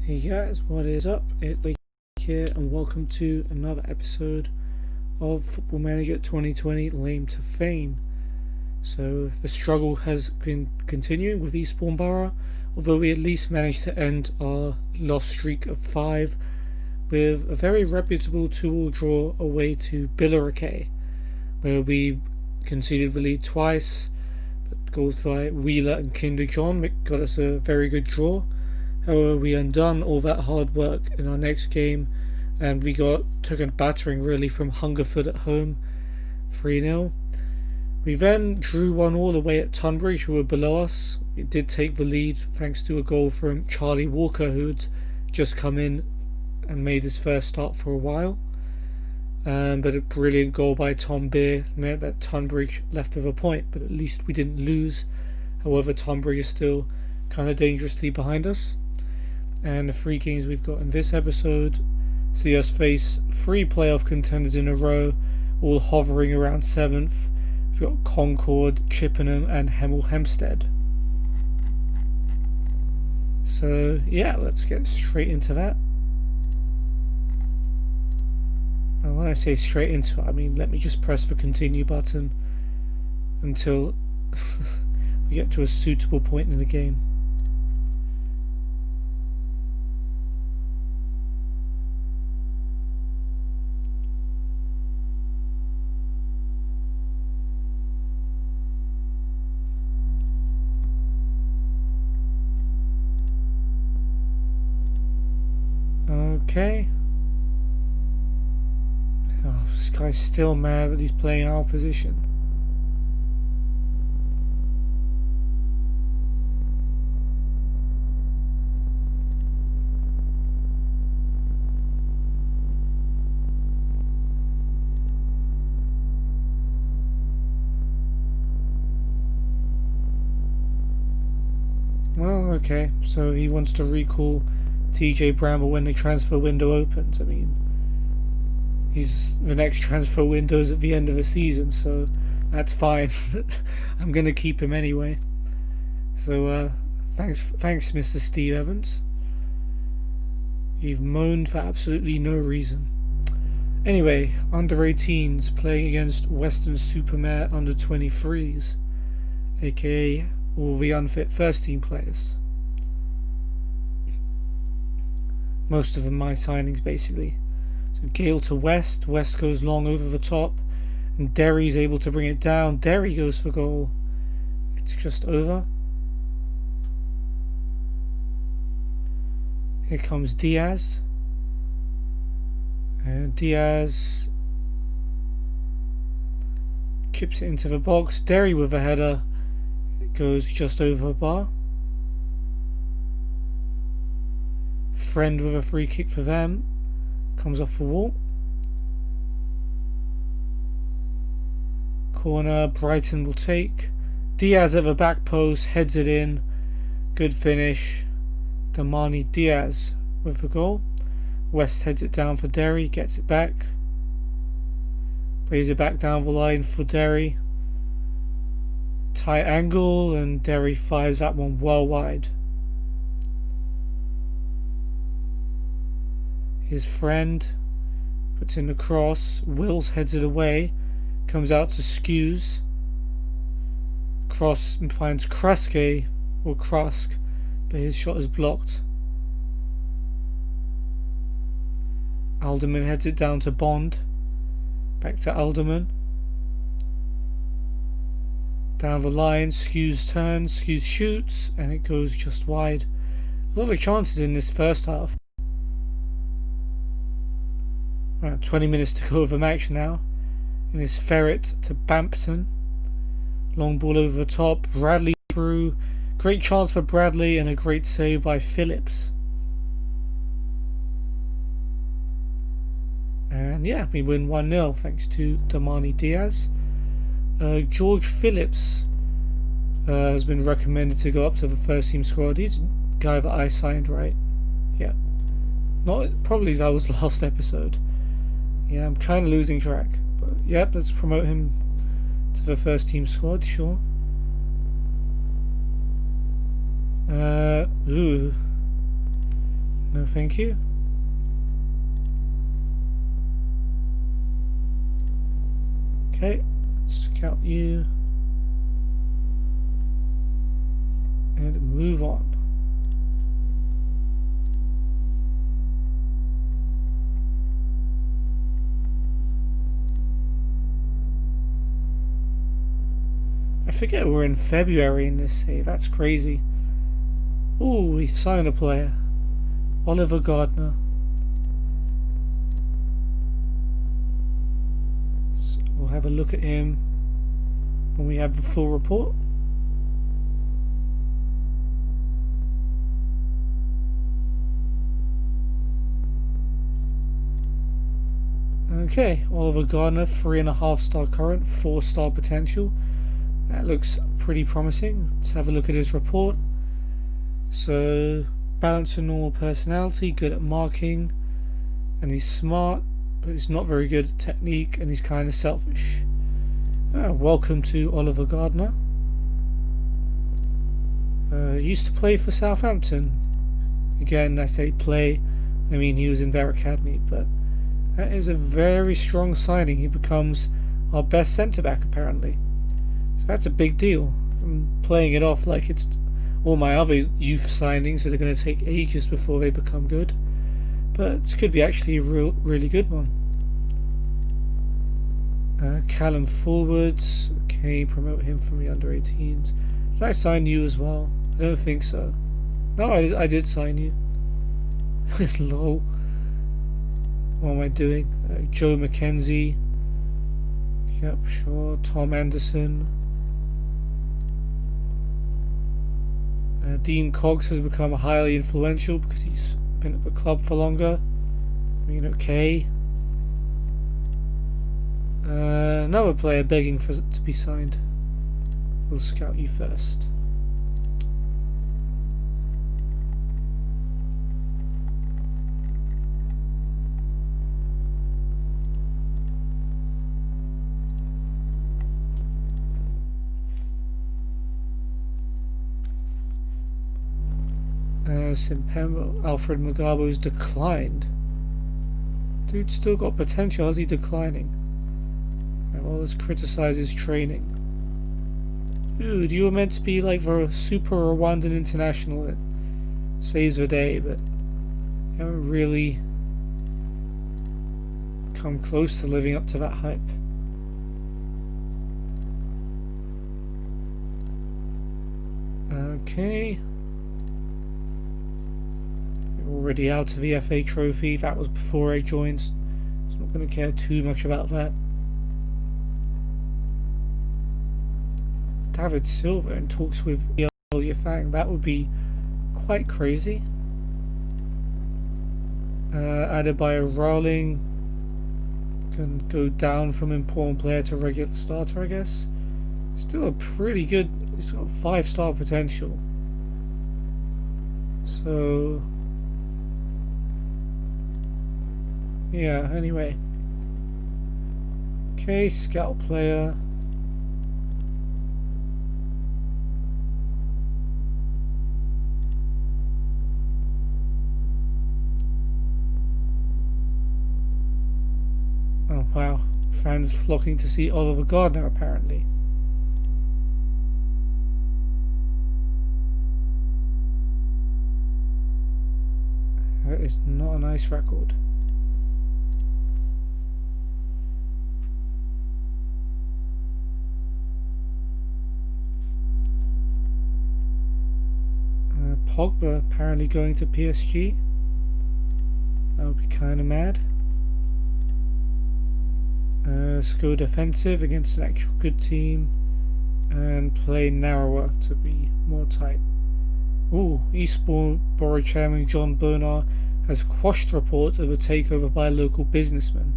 Hey guys, what is up? It's Blake here, and welcome to another episode of Football Manager 2020 Lame to Fame. So, the struggle has been continuing with Eastbourne Borough, although we at least managed to end our loss streak of 5 with a very reputable 2-2 draw away to Billericay, where we conceded the lead twice, but goals by Wheeler and Kinder John got us a very good draw. However, we undone all that hard work in our next game, and we took a battering really from Hungerford at home, 3-0. We then drew 1-1 away at Tunbridge, who were below us. We did take the lead thanks to a goal from Charlie Walker, who had just come in and made his first start for a while. But a brilliant goal by Tom Beer meant that Tunbridge left with a point, but at least we didn't lose. However, Tunbridge is still kind of dangerously behind us. And the 3 games we've got in this episode see us face 3 playoff contenders in a row, all hovering around 7th. We've got Concord, Chippenham and Hemel Hempstead. So yeah, let's get straight into that. And when I say straight into it, I mean let me just press the continue button until we get to a suitable point in the game. Okay. Oh, this guy's still mad that he's playing our position. Well, okay, so he wants to recall TJ Bramble when the transfer window opens. I mean, the next transfer window is at the end of the season, so that's fine. I'm gonna keep him anyway. So thanks, Mr. Steve Evans. You've moaned for absolutely no reason. Anyway, under 18s playing against Western Supermare under 23s, aka all the unfit first team players. Most of them my signings basically. So Gale to West goes long over the top, and Derry's able to bring it down. Derry goes for goal. It's just over. Here comes Diaz. And Diaz chips it into the box. Derry with a header. It goes just over the bar. Friend with a free kick for them. Comes off the wall. Corner, Brighton will take. Diaz at the back post, heads it in. Good finish. Damani Diaz with the goal. West heads it down for Derry, gets it back. Plays it back down the line for Derry. Tight angle, and Derry fires that one well wide. His friend puts in the cross. Wills heads it away. Comes out to Skews. Cross and finds Kruske or Krusk, but his shot is blocked. Alderman heads it down to Bond. Back to Alderman. Down the line, Skews turns, Skews shoots, and it goes just wide. A lot of chances in this first half. Right, 20 minutes to go of the match now. And it's Ferret to Bampton. Long ball over the top. Bradley through. Great chance for Bradley and a great save by Phillips. And yeah, we win 1-0 thanks to Damani Diaz. George Phillips has been recommended to go up to the first team squad. He's a guy that I signed, right? Yeah. Probably that was last episode. Yeah, I'm kind of losing track. But yep, let's promote him to the first team squad, sure. No No, thank you. Okay, let's scout you. And move on. I forget we're in February in this save. That's crazy. Ooh, we signed a player. Oliver Gardner. So we'll have a look at him when we have the full report. Okay, Oliver Gardner, 3.5 star current, 4-star potential. That looks pretty promising. Let's have a look at his report. So, balanced and normal personality, good at marking, and he's smart, but he's not very good at technique, and he's kind of selfish. Welcome to Oliver Gardner. Used to play for Southampton. Again, I say play, I mean he was in their academy, but that is a very strong signing. He becomes our best centre-back apparently. So that's a big deal. I'm playing it off like it's all my other youth signings that are going to take ages before they become good. But this could be actually a really good one. Callum Forwards. Okay, promote him from the under-18s. Did I sign you as well? I don't think so. No, I did sign you. Lol. What am I doing? Joe McKenzie. Yep, sure. Tom Anderson. Dean Cox has become highly influential because he's been at the club for longer. I mean, okay. Another player begging for to be signed. We'll scout you first. Simpembo, Alfred Mugabo's declined. Dude still got potential. How's he declining? Well, let's criticize his training. Dude, you were meant to be like the super Rwandan international that saves the day, but you haven't really come close to living up to that hype. Okay. Already out of the FA Trophy. That was before I joined. So I'm not going to care too much about that. David Silva in talks with Yafang. That would be quite crazy. Adebayo Rowling can go down from important player to regular starter, I guess. Still a pretty good. It's got 5-star potential. So yeah, anyway. Okay, scout player. Oh wow, fans flocking to see Oliver Gardner apparently. That is not a nice record. Pogba apparently going to PSG. That would be kind of mad. Let's go defensive against an actual good team and play narrower to be more tight. Ooh, Eastbourne Borough Chairman John Bernard has quashed reports of a takeover by a local businessman.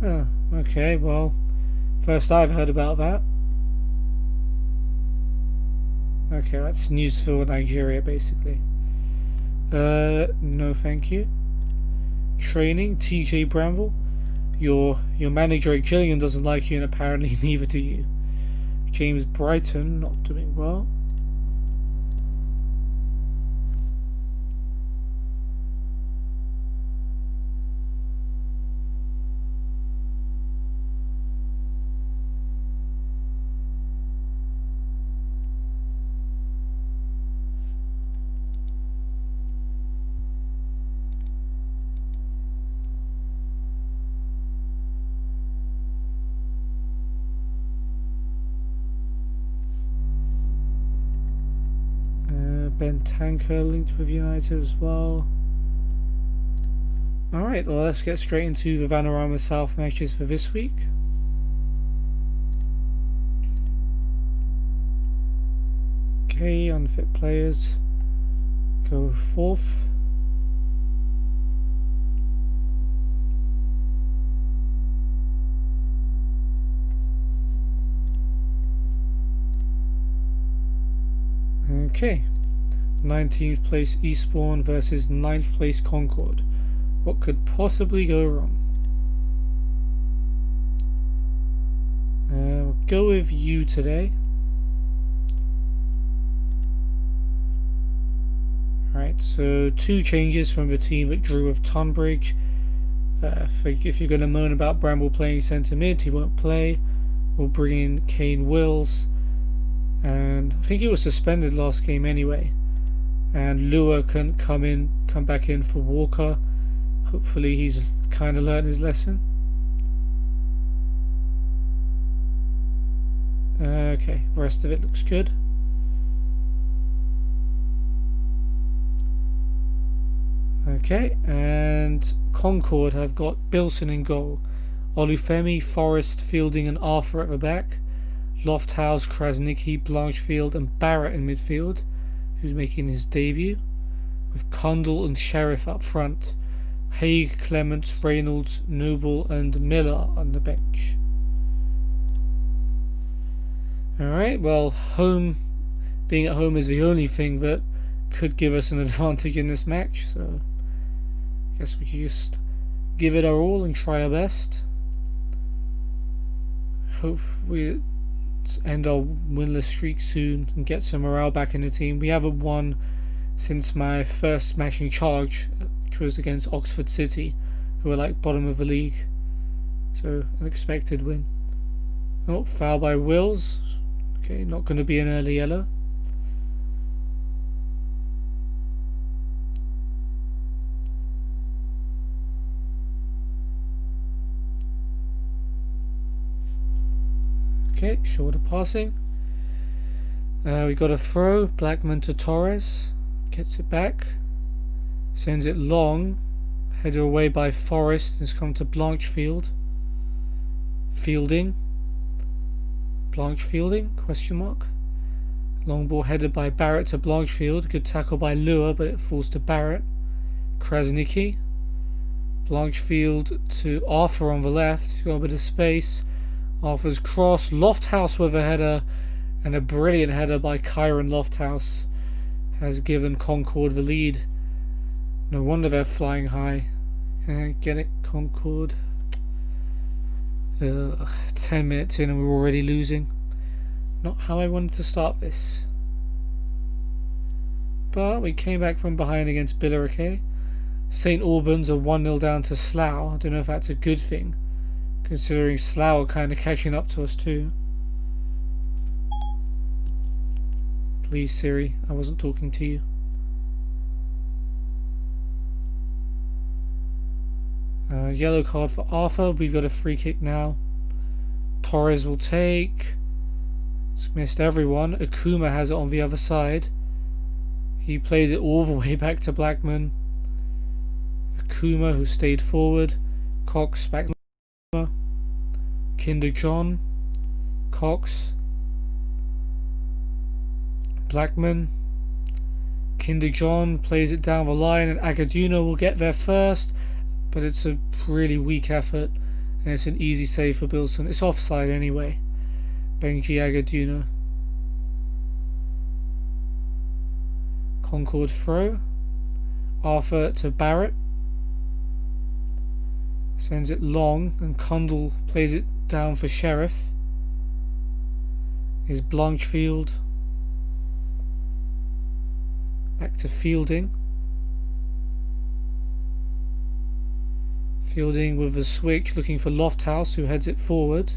Oh, okay, well, first I've heard about that. Okay, that's news for Nigeria, basically. No thank you. Training, TJ Bramble. Your manager at Gillingham doesn't like you, and apparently neither do you. James Brighton, not doing well. Tanker linked with United as well. Alright, well, let's get straight into the Vanarama South matches for this week. Okay, unfit players go fourth. Okay, 19th place Eastbourne versus 9th place Concord. What could possibly go wrong? We'll go with you today. Alright, so 2 changes from the team that drew with Tunbridge. If you're going to moan about Bramble playing centre mid, he won't play. We'll bring in Kane Wills. And I think he was suspended last game anyway. And Lua can come back in for Walker. Hopefully he's kind of learned his lesson. Okay, rest of it looks good. Okay, and Concord have got Bilson in goal, Olufemi, Forrest, Fielding and Arthur at the back, Lofthouse, Krasnicki, Blanchfield and Barrett in midfield, who's making his debut, with Cundall and Sheriff up front, Haig, Clements, Reynolds, Noble and Miller on the bench. Alright, well, being at home is the only thing that could give us an advantage in this match, so I guess we could just give it our all and try our best. Hope we end our winless streak soon and get some morale back in the team. We haven't won since my first match in charge, which was against Oxford City, who are like bottom of the league, so an expected win. Oh, foul by Wills. Okay, not going to be an early yellow. Okay, shorter passing. We got a throw. Blackman to Torres. Gets it back. Sends it long. Header away by Forrest. It's come to Blanchfield. Fielding. Blanchfielding? Question mark. Long ball headed by Barrett to Blanchfield. Good tackle by Lua, but it falls to Barrett. Krasnicki. Blanchfield to Arthur on the left. He's got a bit of space. Arthur's cross. Lofthouse with a header. And a brilliant header by Kyron Lofthouse has given Concord the lead. No wonder they're flying high. Get it, Concord? 10 minutes in and we're already losing. Not how I wanted to start this. But we came back from behind against Billericay. St Albans are 1-0 down to Slough. I don't know if that's a good thing, considering Slough are kind of catching up to us too. Please, Siri, I wasn't talking to you. Yellow card for Arthur. We've got a free kick now. Torres will take. It's missed everyone. Akuma has it on the other side. He plays it all the way back to Blackman. Akuma, who stayed forward. Cox back to Akuma. Kinder John. Cox. Blackman. Kinder John plays it down the line and Aghadiuno will get there first, but it's a really weak effort and it's an easy save for Bilson. It's offside anyway. Benji Aghadiuno. Concord throw. Arthur to Barrett. Sends it long and Cundall plays it down for Sheriff. Is Blanchfield. Back to Fielding. Fielding with the switch, looking for Lofthouse, who heads it forward.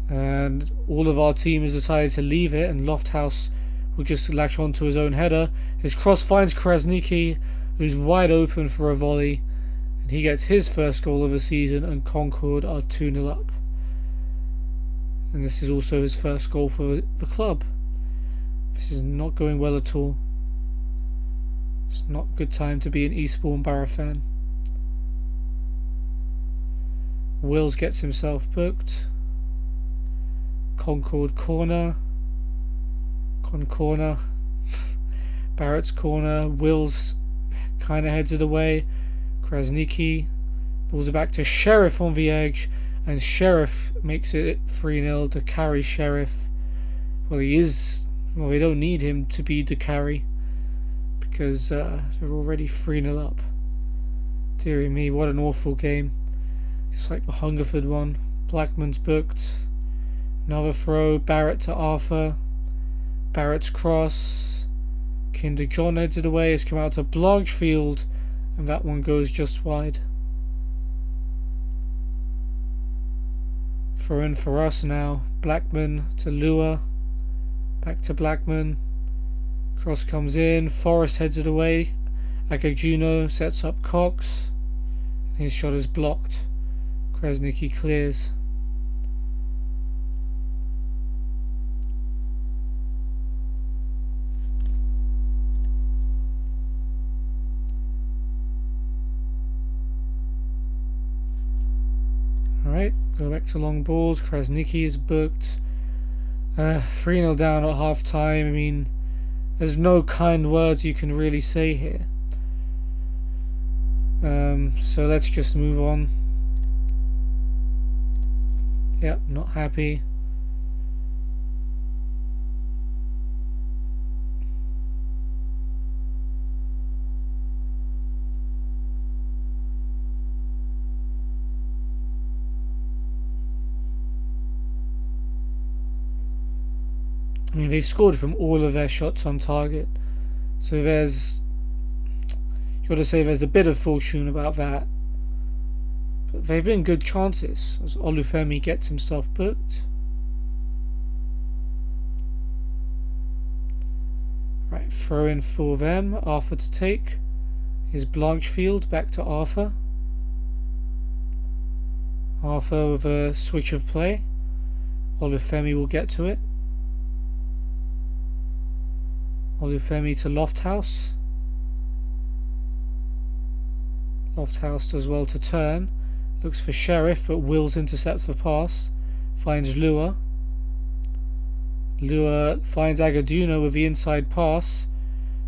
And all of our team has decided to leave it, and Lofthouse will just latch onto his own header. His cross finds Krasnicki, who's wide open for a volley, and he gets his first goal of the season, and Concord are 2-0 up. And this is also his first goal for the club. This is not going well at all. It's not a good time to be an Eastbourne Borough fan. Wills gets himself booked. Concord corner. Corner. Barrett's corner. Wills kind of heads it away. Krasniki balls it back to Sheriff on the edge, and Sheriff makes it 3-0 to carry Sheriff. Well, they don't need him to be the carry because they're already 3-0 up. Dear me, what an awful game. It's like the Hungerford one. Blackman's booked. Another throw. Barrett to Arthur. Barrett's cross. Kinder John heads it away. It's come out to Blanchfield, and that one goes just wide. Throw in for us now. Blackman to Lua. Back to Blackman. Cross comes in. Forrest heads it away. Aghadiuno sets up Cox. His shot is blocked. Krasniki clears. Alright, go back to long balls. Krasniki is booked. 3-0 down at half time. I mean, there's no kind words you can really say here. So let's just move on. Yep, not happy. I mean, they've scored from all of their shots on target, so there's, you got to say there's a bit of fortune about that. But they've been good chances as Olufemi gets himself booked. Right, throw in for them. Arthur to take. Is Blanchfield back to Arthur. Arthur with a switch of play. Olufemi will get to it. Olufemi to Lofthouse. Lofthouse does well to turn. Looks for Sheriff, but Wills intercepts the pass. Finds Lua. Lua finds Aghadiuno with the inside pass.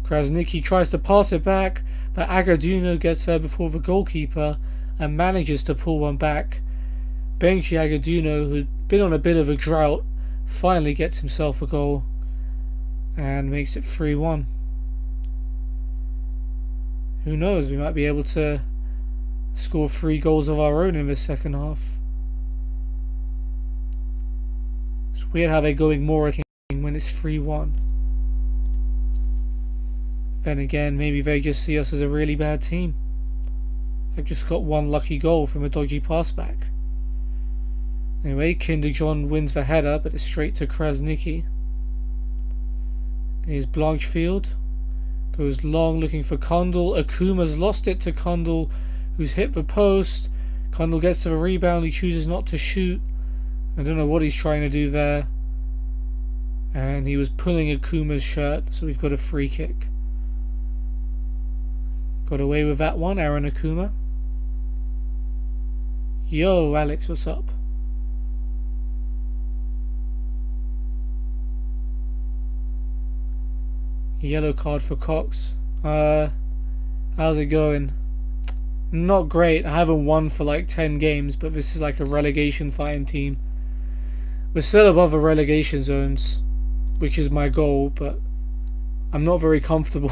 Krasniki tries to pass it back, but Aghadiuno gets there before the goalkeeper and manages to pull one back. Benji Aghadiuno, who'd been on a bit of a drought, finally gets himself a goal and makes it 3-1. Who knows, we might be able to score 3 goals of our own in the second half. It's weird how they're going more when it's 3-1. Then again, maybe they just see us as a really bad team. They've just got one lucky goal from a dodgy pass back. Anyway, Kinder John wins the header, but it's straight to Krasniki. Here's Blanchfield. Goes long looking for Condell. Akuma's lost it to Condell, who's hit the post. Condell gets to the rebound. He chooses not to shoot. I don't know what he's trying to do there. And he was pulling Akuma's shirt, so we've got a free kick. Got away with that one, Aaron Akuma. Yo, Alex, what's up? Yellow card for Cox. How's it going? Not great. I haven't won for like 10 games, but this is like a relegation fighting team. We're still above the relegation zones, which is my goal, but I'm not very comfortable.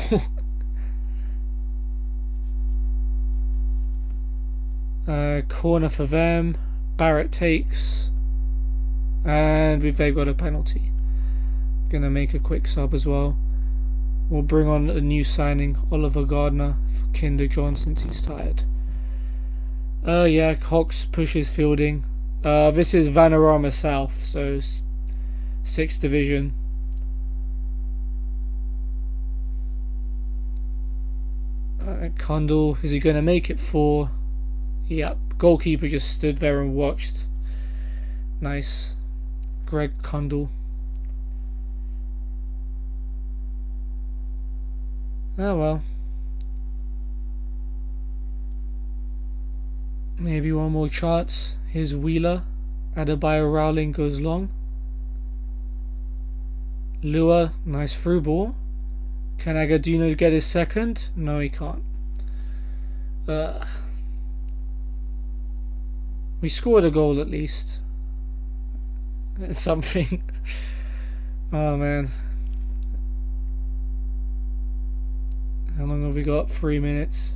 Corner for them. Barrett takes, and they've got a penalty. Gonna make a quick sub as well. We'll bring on a new signing, Oliver Gardner, for Kinder John since he's tired. Yeah, Cox pushes fielding. This is Vanarama South, so 6th Division. Condell, is he going to make it 4? Yep, goalkeeper just stood there and watched. Nice. Greg Condell. Oh well, Maybe one more chance. Here's Wheeler. Adebayo Rowling goes long. Lua, nice through ball. Can Aghadiuno get his second? No, he can't. We scored a goal at least. It's something. Oh man. How long have we got? 3 minutes.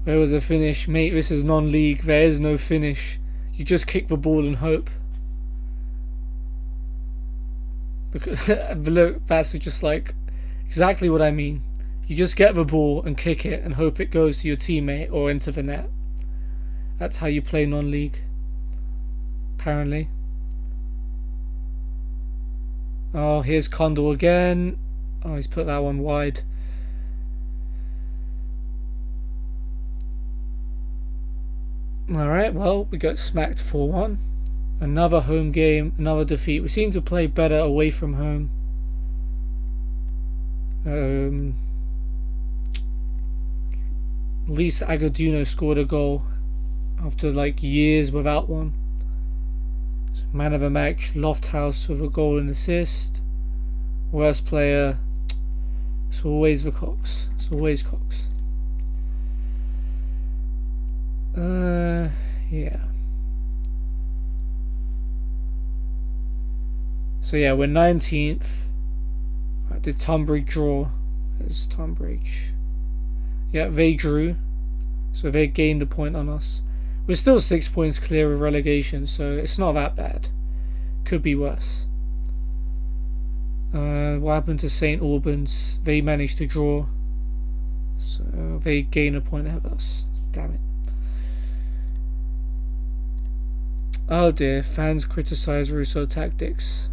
Where was the finish? Mate, this is non-league. There is no finish. You just kick the ball and hope. Look, that's just like exactly what I mean. You just get the ball and kick it and hope it goes to your teammate or into the net. That's how you play non-league. Apparently. Oh, here's Condor again. Oh, he's put that one wide. Alright, well, we got smacked 4-1. Another home game, another defeat. We seem to play better away from home. At least Aghadiuno scored a goal after like years without one. Man of the match, Lofthouse with a goal and assist. Worst player, it's always the Cox. It's always Cox. Yeah. So yeah, we're 19th. Did Tunbridge draw? There's Tunbridge. Yeah, they drew. So they gained a point on us. We're still 6 points clear of relegation, so it's not that bad. Could be worse. What happened to St Albans? They managed to draw. So they gain a point ahead of us. Damn it. Oh dear, fans criticise Russo tactics.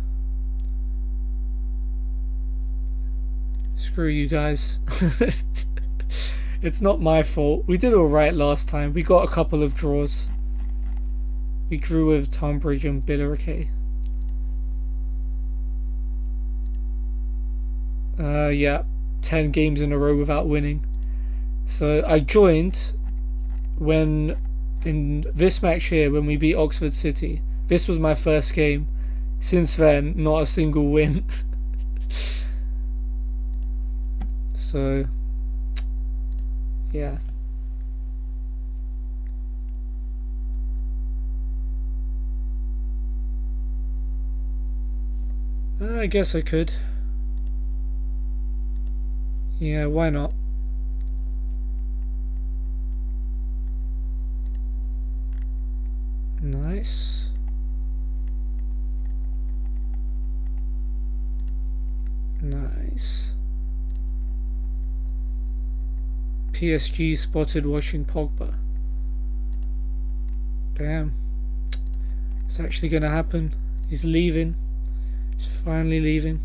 Screw you guys. It's not my fault. We did alright last time. We got a couple of draws. We drew with Tunbridge and Billericay. Yeah, 10 games in a row without winning. So I joined when in this match here when we beat Oxford City. This was my first game. Since then, not a single win. So yeah. I guess I could. Yeah, why not? Nice. Nice. PSG spotted watching Pogba. Damn. It's actually gonna happen. He's leaving. He's finally leaving.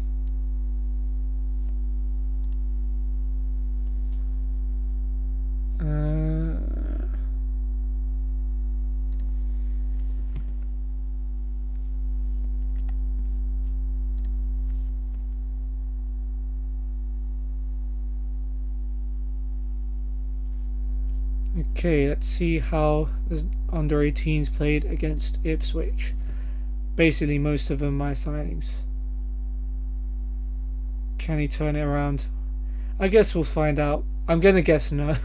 Okay, let's see how the under 18s played against Ipswich. Basically, most of them my signings. Can he turn it around? I guess we'll find out. I'm gonna guess no.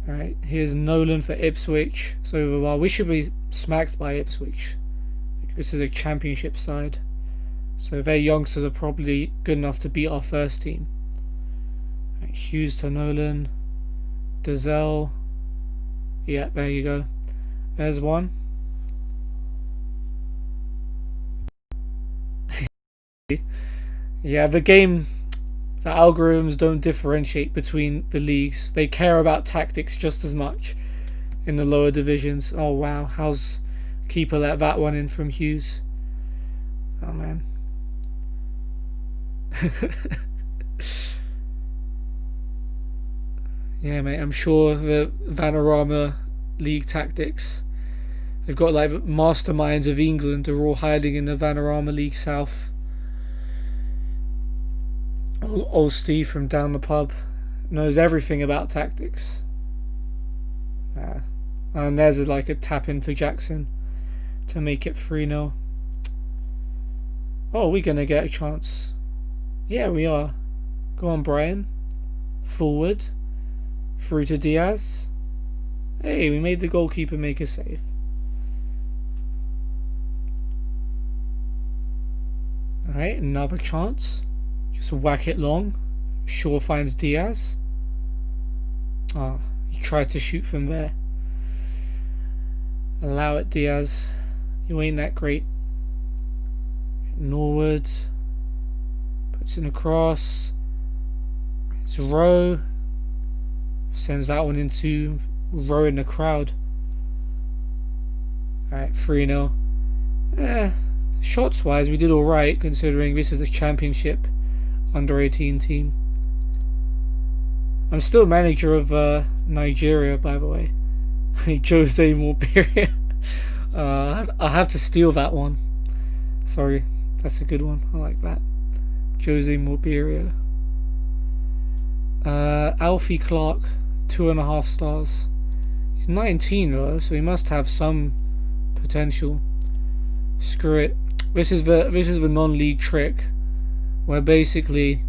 Alright, here's Nolan for Ipswich. So well, we should be smacked by Ipswich. This is a championship side. So their youngsters are probably good enough to beat our first team. Right, Hughes to Nolan. Dazelle. Yeah, there you go. There's one. Yeah, the algorithms don't differentiate between the leagues. They care about tactics just as much in the lower divisions. Oh wow, how's keeper let that one in from Hughes? Oh man. Yeah, mate, I'm sure the Vanarama League tactics, they've got like masterminds of England are all hiding in the Vanarama League South. Old Steve from down the pub knows everything about tactics. And there's like a tap in for Jackson to make it 3-0. Oh, we're gonna get a chance. Yeah, we are. Go on, Brian. Forward. Through to Diaz. Hey, we made the goalkeeper make a save. Alright, another chance. Just whack it long. Shaw finds Diaz. Ah, he tried to shoot from there. Allow it, Diaz. You ain't that great. Norwood. Puts in a cross. It's Rowe. Sends that one into Rowe in the crowd. Alright, 3-0. Shots wise, we did alright considering this is a championship under 18 team. I'm still manager of Nigeria, by the way. Jose Morbiria. I have to steal that one. Sorry, that's a good one. I like that. Jose Morbiria. Alfie Clark, 2.5 stars. He's 19 though, so he must have some potential. Screw it. This is the non-league trick, where basically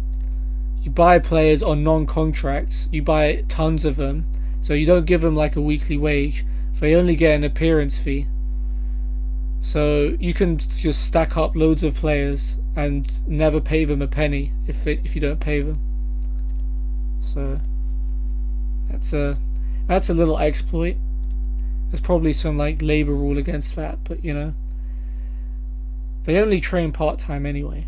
you buy players on non-contracts. You buy tons of them, so you don't give them like a weekly wage. They only get an appearance fee. So you can just stack up loads of players and never pay them a penny if you don't pay them. So that's a little exploit. There's probably some like labor rule against that, but you know, they only train part-time anyway.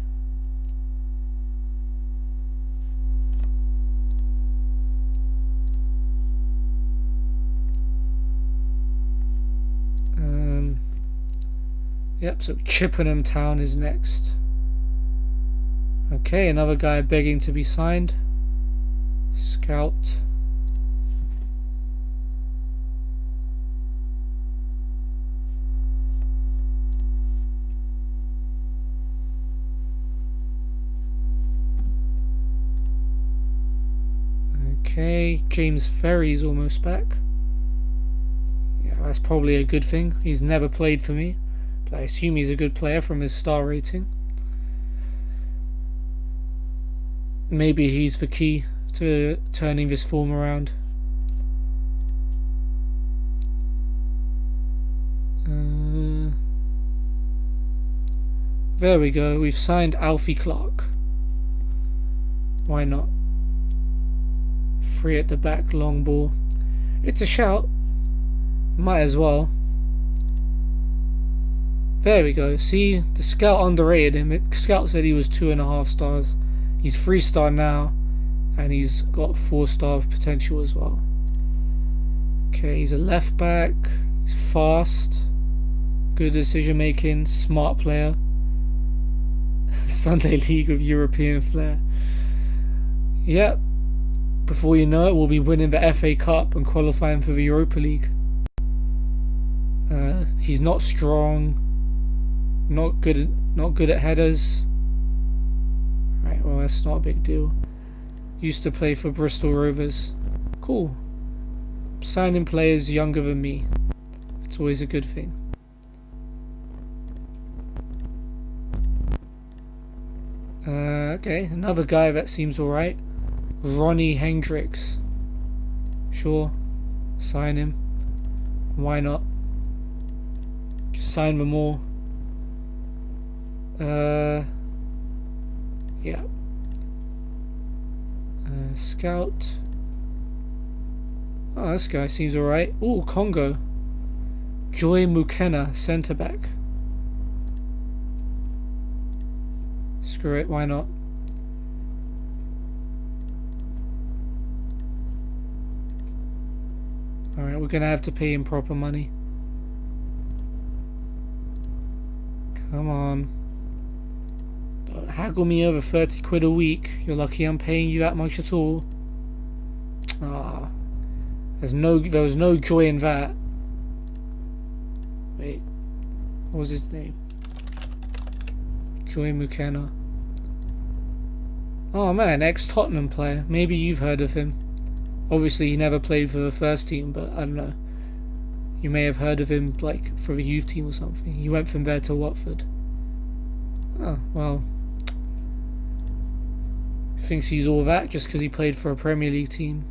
Yep, so Chippenham Town is next. Okay, another guy begging to be signed. Scout. Okay, James Ferry's almost back. Yeah, that's probably a good thing. He's never played for me, but I assume he's a good player from his star rating. Maybe he's the key to turning this form around. There we go. We've signed Alfie Clark. Why not? Free at the back, long ball. It's a shout. Might as well. There we go. See, the scout underrated him. Scout said he was 2.5 stars. He's 3-star now, and he's got 4-star potential as well. Okay, he's a left back. He's fast, good decision making, smart player. Sunday League with European flair. Yep. Before you know it, we'll be winning the FA Cup and qualifying for the Europa League. He's not strong, not good at headers. Right, well, that's not a big deal. Used to play for Bristol Rovers. Cool. Signing players younger than me. It's always a good thing. Okay, another guy that seems alright. Ronnie Hendricks. Sure. Sign him. Why not? Just sign them all. Yeah. Scout. Oh, this guy seems alright. Ooh, Congo. Joy Mukena, centre back. Screw it, why not? Alright, we're gonna have to pay him proper money. Come on. Don't haggle me over 30 quid a week. You're lucky I'm paying you that much at all. Ah. There was no joy in that. Wait. What was his name? Joy Mukena. Oh man, ex-Tottenham player. Maybe you've heard of him. Obviously he never played for the first team, but I don't know. You may have heard of him, like, for the youth team or something. He went from there to Watford. Oh, well. Thinks he's all that just because he played for a Premier League team.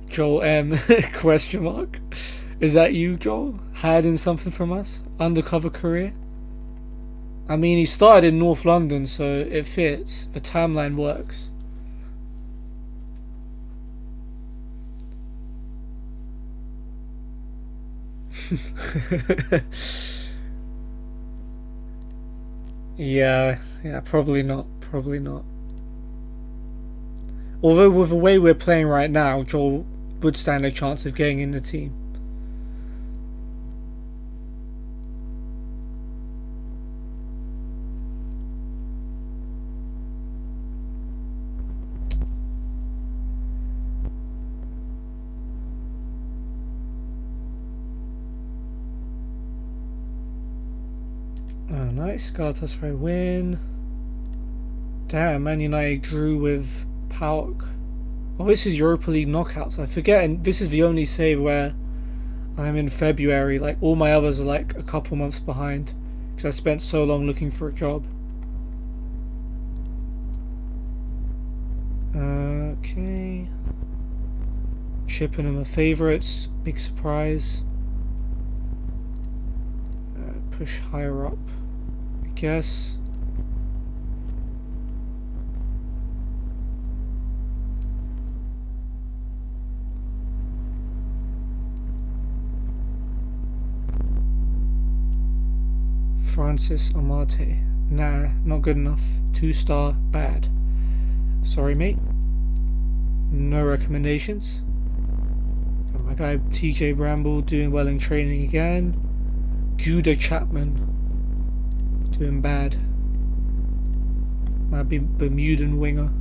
Joel M. question mark. Is that you, Joel? Hiding something from us? Undercover career? I mean, he started in North London, so it fits. The timeline works. Yeah, probably not. Probably not. Although with the way we're playing right now, Joel would stand a chance of getting in the team. Oh, nice. Galatasaray win. Damn, Man United drew with PAOK. Oh, this is Europa League knockouts. I forget, and this is the only save where I'm in February. Like, all my others are like a couple months behind because I spent so long looking for a job. Okay. Chippenham are favourites. Big surprise. Push higher up, I guess. Francis Amate. Nah, not good enough. 2-star, bad. Sorry, mate. No recommendations. And my guy TJ Bramble doing well in training again. Judah Chapman doing bad. Might be Bermudan winger.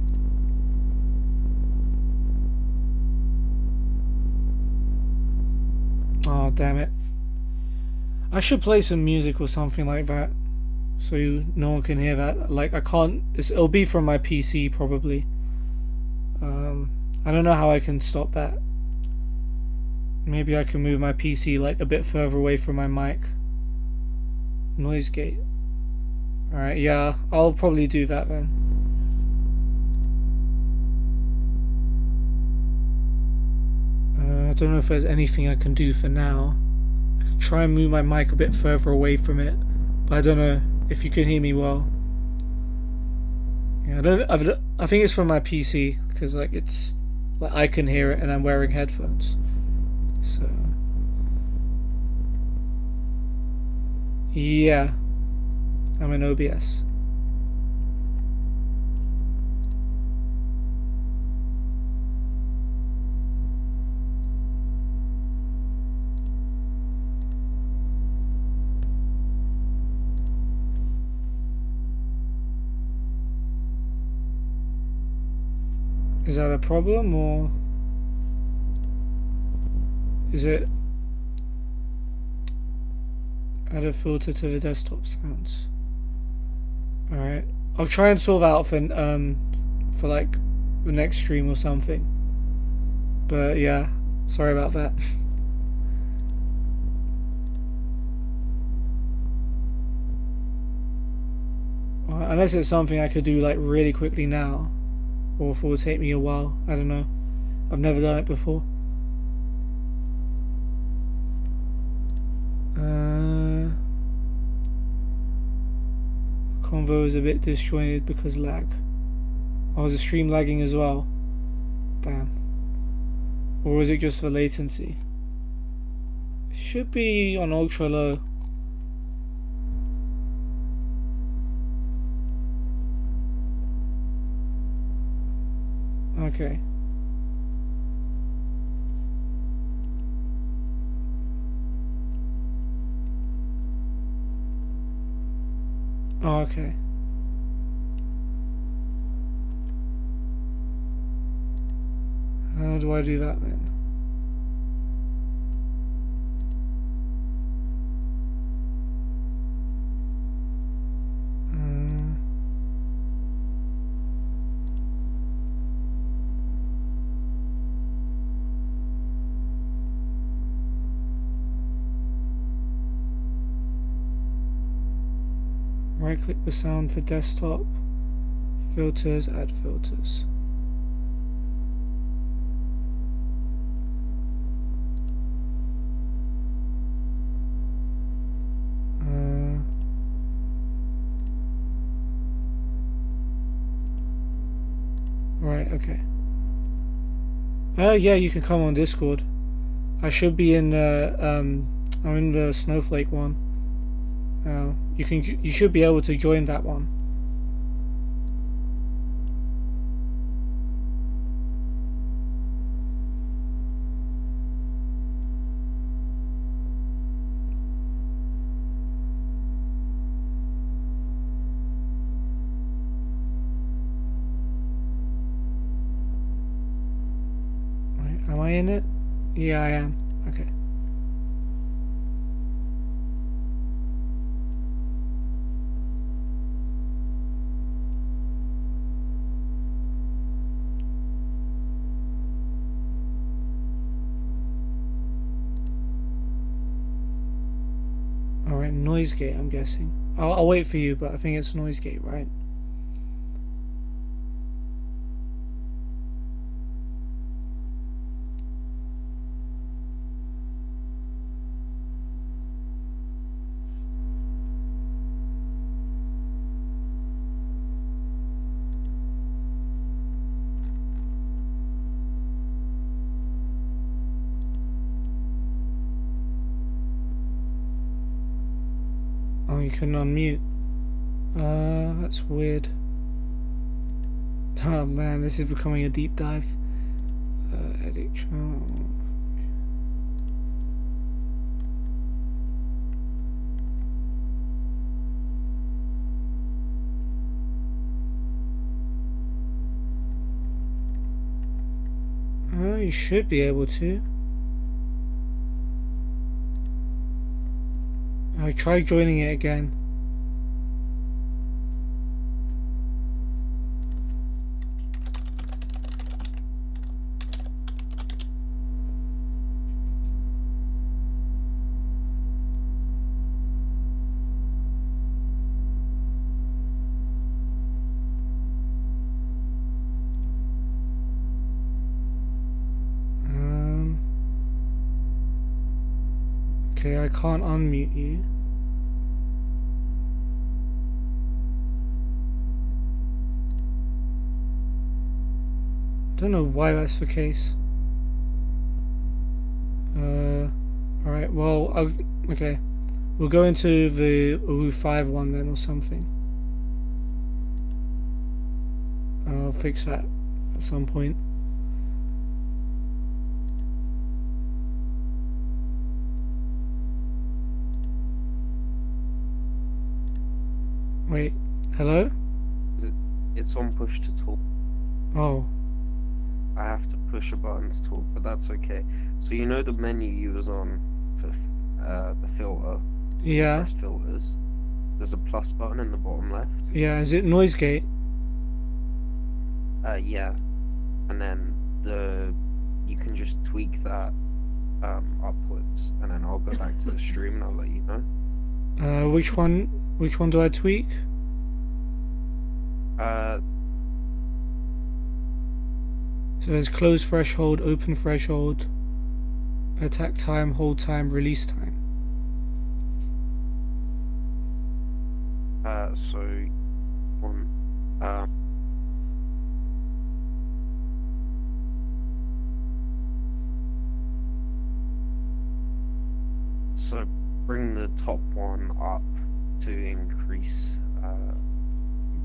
Oh, damn it. I should play some music or something like that so no one can hear that. Like, I can't. It'll be from my PC probably. I don't know how I can stop that. Maybe I can move my PC like a bit further away from my mic. Noise gate. Alright, yeah, I'll probably do that then. I don't know if there's anything I can do for now. I can try and move my mic a bit further away from it, but I don't know if you can hear me well. Yeah, I think it's from my PC because like it's like I can hear it and I'm wearing headphones. So yeah, I'm in OBS. Is that a problem or is it add a filter to the desktop sounds? Alright, I'll try and solve out for like the next stream or something. But yeah, sorry about that. Unless it's something I could do like really quickly now, or if it will take me a while. I don't know. I've never done it before. Convo is a bit disjointed because lag. Oh, is the stream lagging as well? Damn. Or is it just for latency? It should be on ultra low. Okay. Oh, okay. How do I do that then? Right click the sound for desktop. Filters, add filters. Right, okay. Yeah, you can come on Discord. I should be in I'm in the Snowflake one. You should be able to join that one. Am I in it? Yeah, I am. Okay. Alright, noise gate, I'm guessing. I'll wait for you, but I think it's noise gate, right? Oh, you couldn't unmute. That's weird. Oh man, this is becoming a deep dive. Edit channel. You should be able to. Try joining it again. Okay, I can't unmute you. I don't know why that's the case. Alright, well, okay. We'll go into the OU5 one then or something. I'll fix that at some point. Wait, hello? It's on push to talk. Oh. I have to push a button to talk, but that's okay. So you know the menu you was on for the filter? Yeah. Pressed filters. There's a plus button in the bottom left. Yeah, is it noise gate? Yeah. And then you can just tweak that upwards, and then I'll go back to the stream and I'll let you know. Which one do I tweak? So there's close threshold, open threshold, attack time, hold time, release time. So one so bring the top one up to increase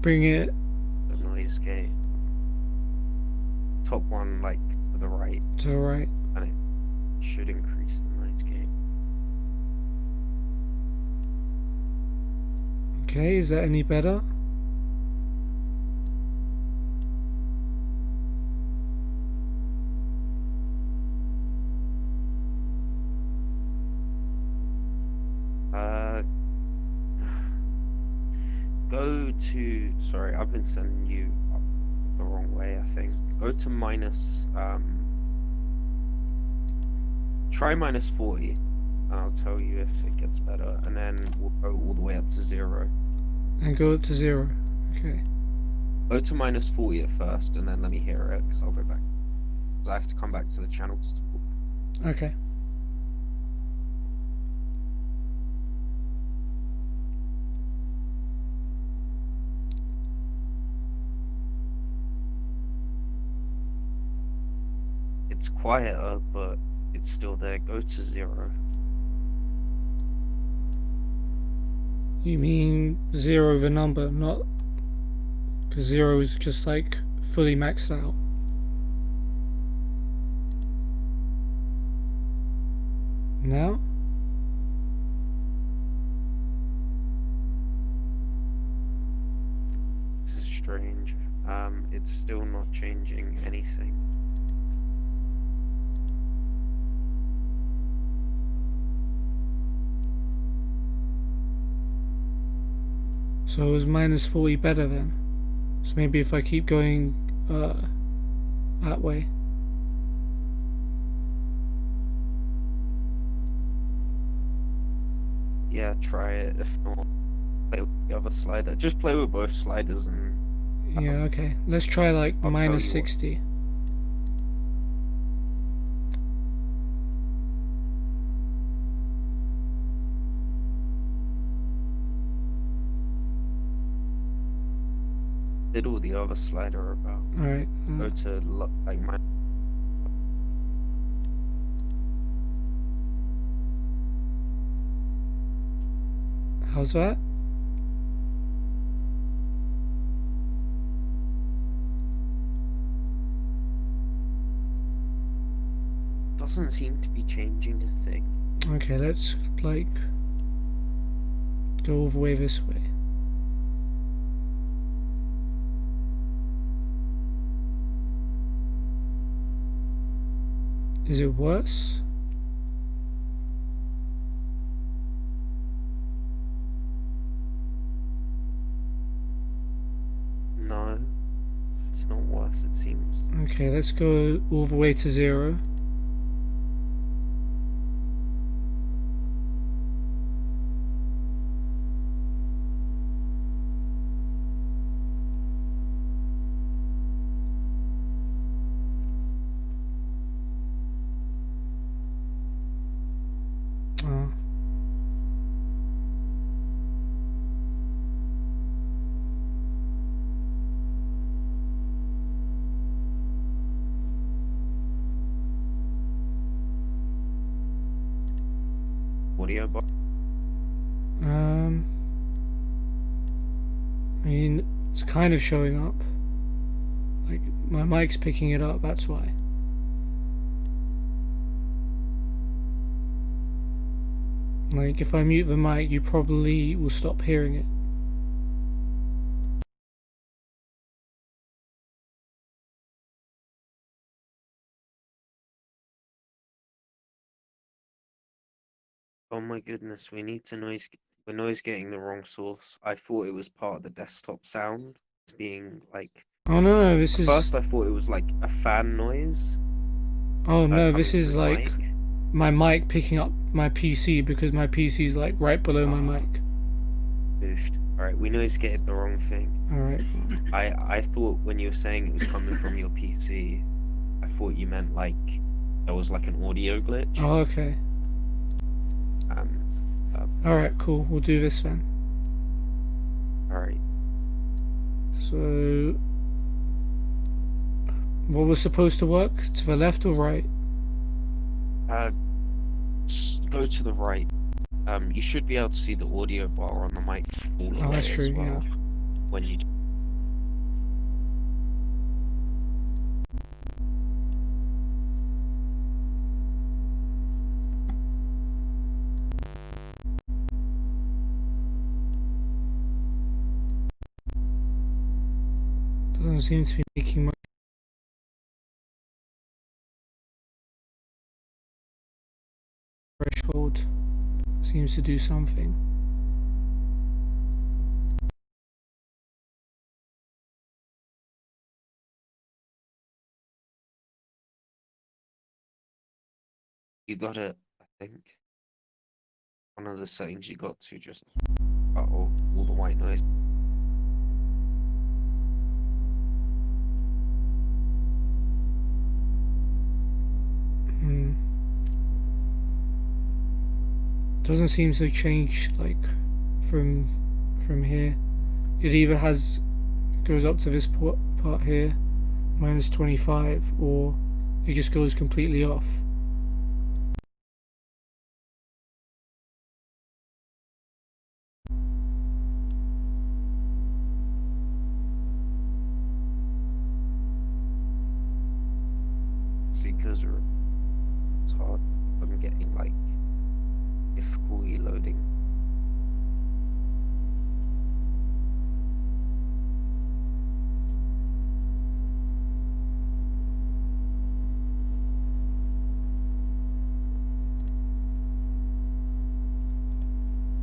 Bring it the noise gate. Top one, like to the right. To the right. And it should increase the noise gate. Okay, is that any better? Go to, sorry, I've been sending you up the wrong way, I think. Go to minus, try minus 40, and I'll tell you if it gets better, and then we'll go all the way up to 0. And go up to 0. Okay. Go to -40 at first, and then let me hear it, because I'll go back. Because I have to come back to the channel to talk. Okay. It's quieter, but it's still there. Go to 0. You mean 0 the number, not... Because 0 is just like fully maxed out. Now? This is strange. It's still not changing anything. So is -40 better then? So maybe if I keep going that way. Yeah, try it. If not, play with the other slider. Just play with both sliders and... Yeah, okay. Let's try like I'll tell you what. -60. Did all the other slider about. Alright. Go to like my... How's that? Doesn't seem to be changing a thing. Okay, let's like go all the way this way. Is it worse? No, it's not worse, it seems. Okay, let's go all the way to 0. Audio box. I mean, it's kind of showing up. Like, my mic's picking it up, that's why. Like, if I mute the mic, you probably will stop hearing it. Oh my goodness, we need to we're noise getting the wrong source. I thought it was part of the desktop sound. It's being like... Oh no, this is... First I thought it was like a fan noise. Oh no, coming this is through the like mic. my mic picking up my PC because my PC is like right below my mic. Oofed. Alright, we noise getting the wrong thing. Alright. I thought when you were saying it was coming from your PC, I thought you meant like there was like an audio glitch. Oh, okay. And alright, cool. We'll do this then. alright. So, what was supposed to work? To the left or right? Go to the right. You should be able to see the audio bar on the mic fall away that's true, as well. yeah. When you... Doesn't seem to be making much threshold. Seems to do something. You got it, I think. One of the settings you got to just... Uh-oh, all the white noise. doesn't seem to change like from here. It either goes up to this part here, -25, or it just goes completely off. See, because it's hard. I'm getting like difficulty loading.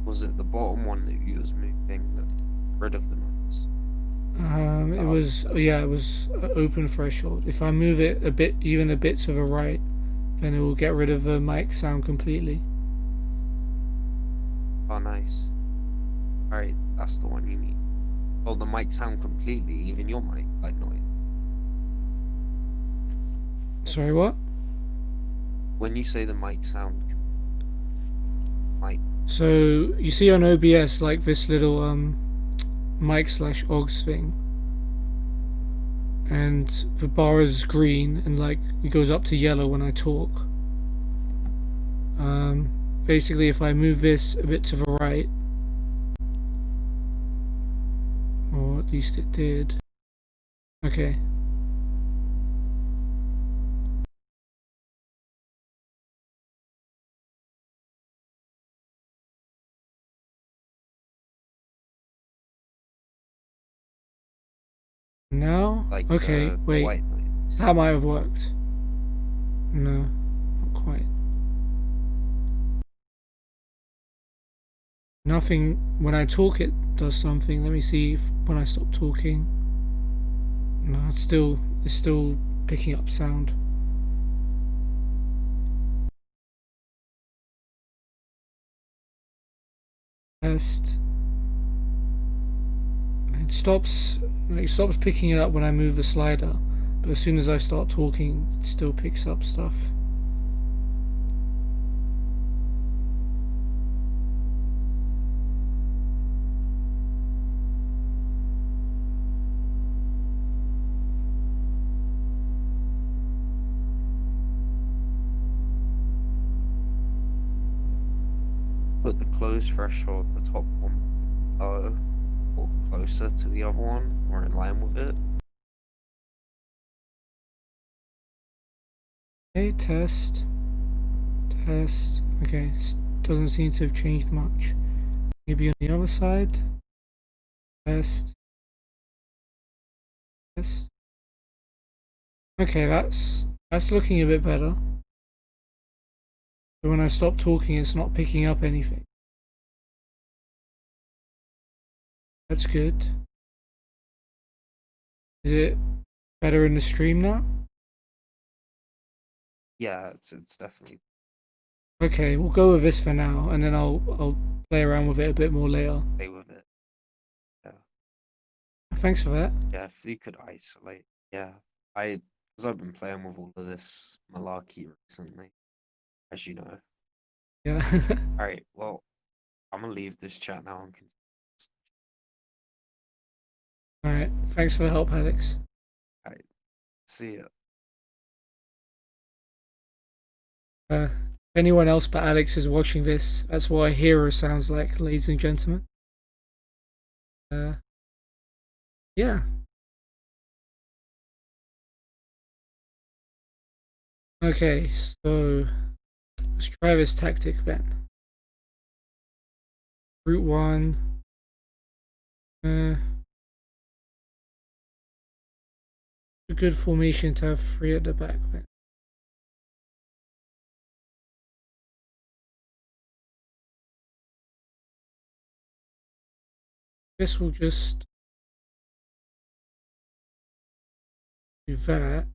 Was it the bottom one that you was moving that rid of the noise? It was open threshold. If I move it even a bit to the right, then it will get rid of the mic sound completely. Oh, nice. Alright, that's the one you need. Oh, the mic sound completely, even your mic, like noise. Sorry, what? When you say the mic sound, mic. So you see on OBS like this little mic/aux thing, and the bar is green and like it goes up to yellow when I talk. Basically, if I move this a bit to the right, or at least it did. Okay. Now? Like okay, the wait. white noise. That might have worked. No, not quite. Nothing. When I talk, it does something. Let me see if when I stop talking. No, it's still picking up sound. Test. It stops picking it up when I move the slider, but as soon as I start talking, it still picks up stuff. Put the close threshold, the top one, or closer to the other one, or in line with it. Okay, test. Okay, doesn't seem to have changed much. Maybe on the other side. Test. Okay, that's looking a bit better. But when I stop talking, it's not picking up anything. That's good. Is it better in the stream now? Yeah, it's definitely. Okay, we'll go with this for now, and then I'll play around with it a bit more later. Play with it. Yeah. Thanks for that. Yeah, if you could isolate. Yeah, because I've been playing with all of this malarkey recently, as you know. Yeah. All right, well, I'm gonna leave this chat now and continue. All right. Thanks for the help, Alex. All right, see ya. If anyone else but Alex is watching this, that's what a hero sounds like, ladies and gentlemen. Yeah. Okay, so let's try this tactic then. Route 1. A good formation to have 3 at the back then. Guess we'll just do that.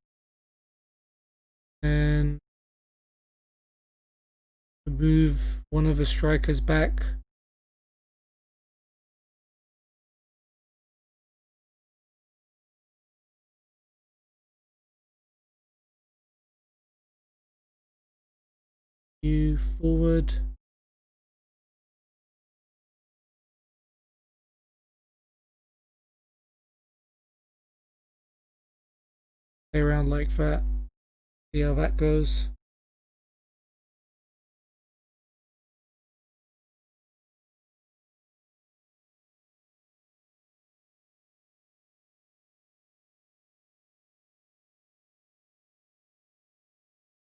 And move one of the strikers back. You forward. Play around like that. See how that goes.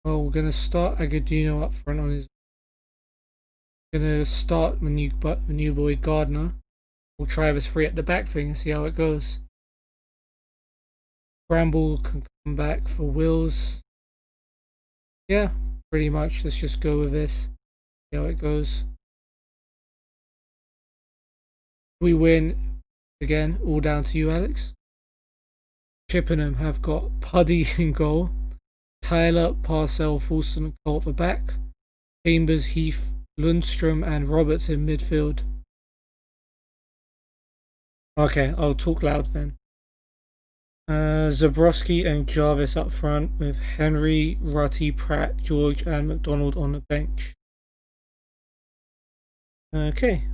Well, we're gonna start Aghadiuno up front on his. Gonna start the new boy Gardner. We'll try this free at the back thing and see how it goes. Bramble can come back for Wills. Yeah, pretty much. Let's just go with this. See how it goes. We win again. All down to you, Alex. Chippenham have got Puddy in goal. Tyler, Parcell, Fulston and Cole at the back. Chambers, Heath, Lundstrom and Roberts in midfield. Okay, I'll talk loud then. Zabrowski and Jarvis up front with Henry, Rutty, Pratt, George and McDonald on the bench. Okay.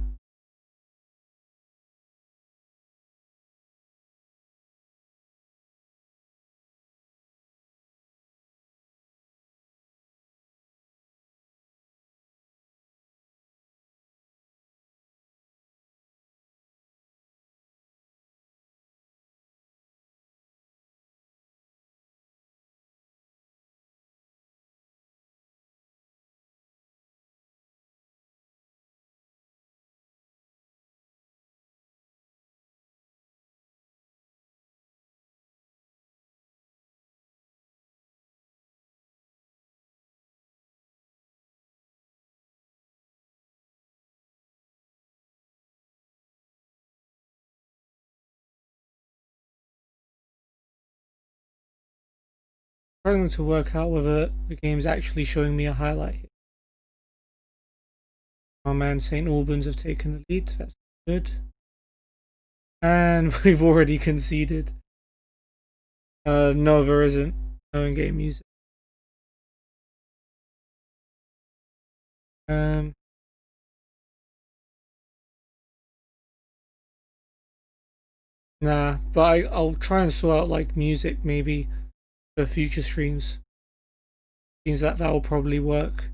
Struggling to work out whether the game's actually showing me a highlight here. Our man St. Albans have taken the lead, that's good. And we've already conceded. No, there isn't. No in-game music. Nah, but I'll try and sort out like music maybe for future streams. Seems that will probably work.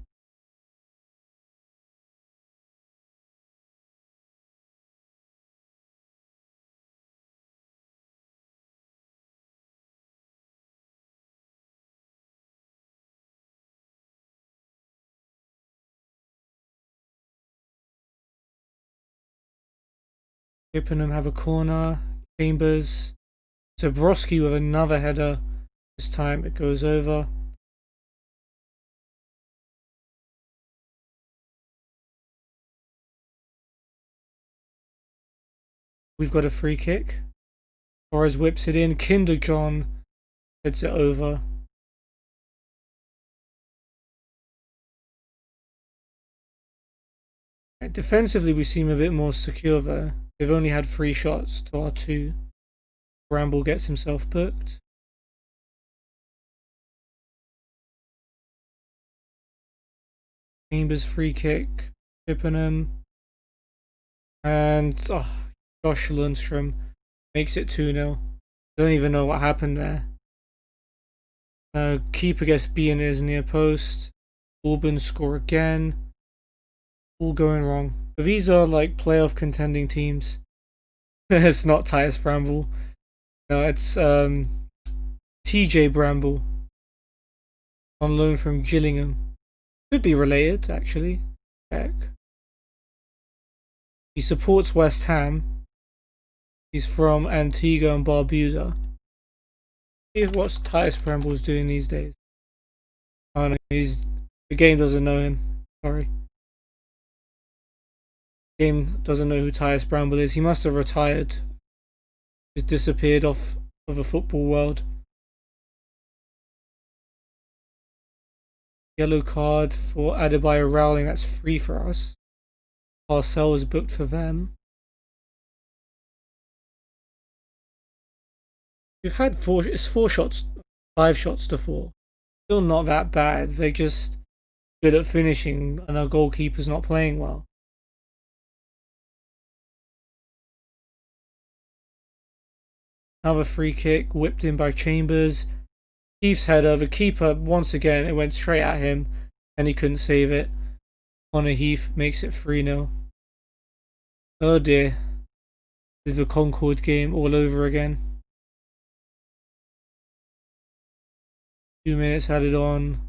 Chippenham have a corner. Chambers. Zabrowski with another header. This time it goes over. We've got a free kick. Torres whips it in. Kinder John heads it over. Defensively, we seem a bit more secure there. They've only had 3 shots to our 2. Bramble gets himself booked. Chambers free kick. Chippenham. And Josh Lundstrom makes it 2-0. Don't even know what happened there. Keeper gets beaten at his near post. Albans score again. All going wrong. But these are like playoff contending teams. It's not Titus Bramble. No, it's TJ Bramble. On loan from Gillingham. Could be related, actually. Heck. He supports West Ham. He's from Antigua and Barbuda. See what Titus Bramble's doing these days. Oh no, the game doesn't know him. Sorry. The game doesn't know who Titus Bramble is. He must have retired. He's disappeared off of the football world. Yellow card for Adebayo Rowling. That's free for us. Parcell was booked for them. We've had 4 shots, 5 shots to 4. Still not that bad. They're just good at finishing and our goalkeeper's not playing well. Another free kick whipped in by Chambers. Heath's header, the keeper, once again, it went straight at him and he couldn't save it. Connor Heath makes it 3-0. Oh dear. This is the Concord game all over again. 2 minutes added on.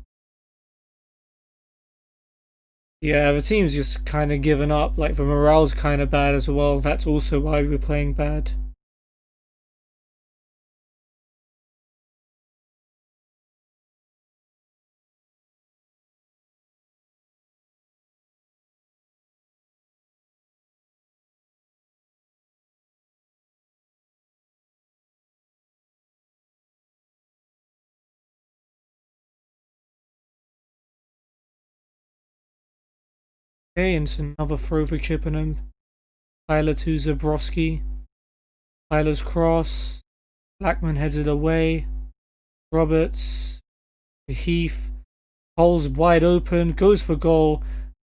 Yeah, the team's just kind of given up. Like, the morale's kind of bad as well. That's also why we're playing bad. Okay, and it's another throw for Chippenham. Tyler to Zabrowski. Tyler's cross. Blackman heads it away. Roberts. Heath. Hole's wide open. Goes for goal.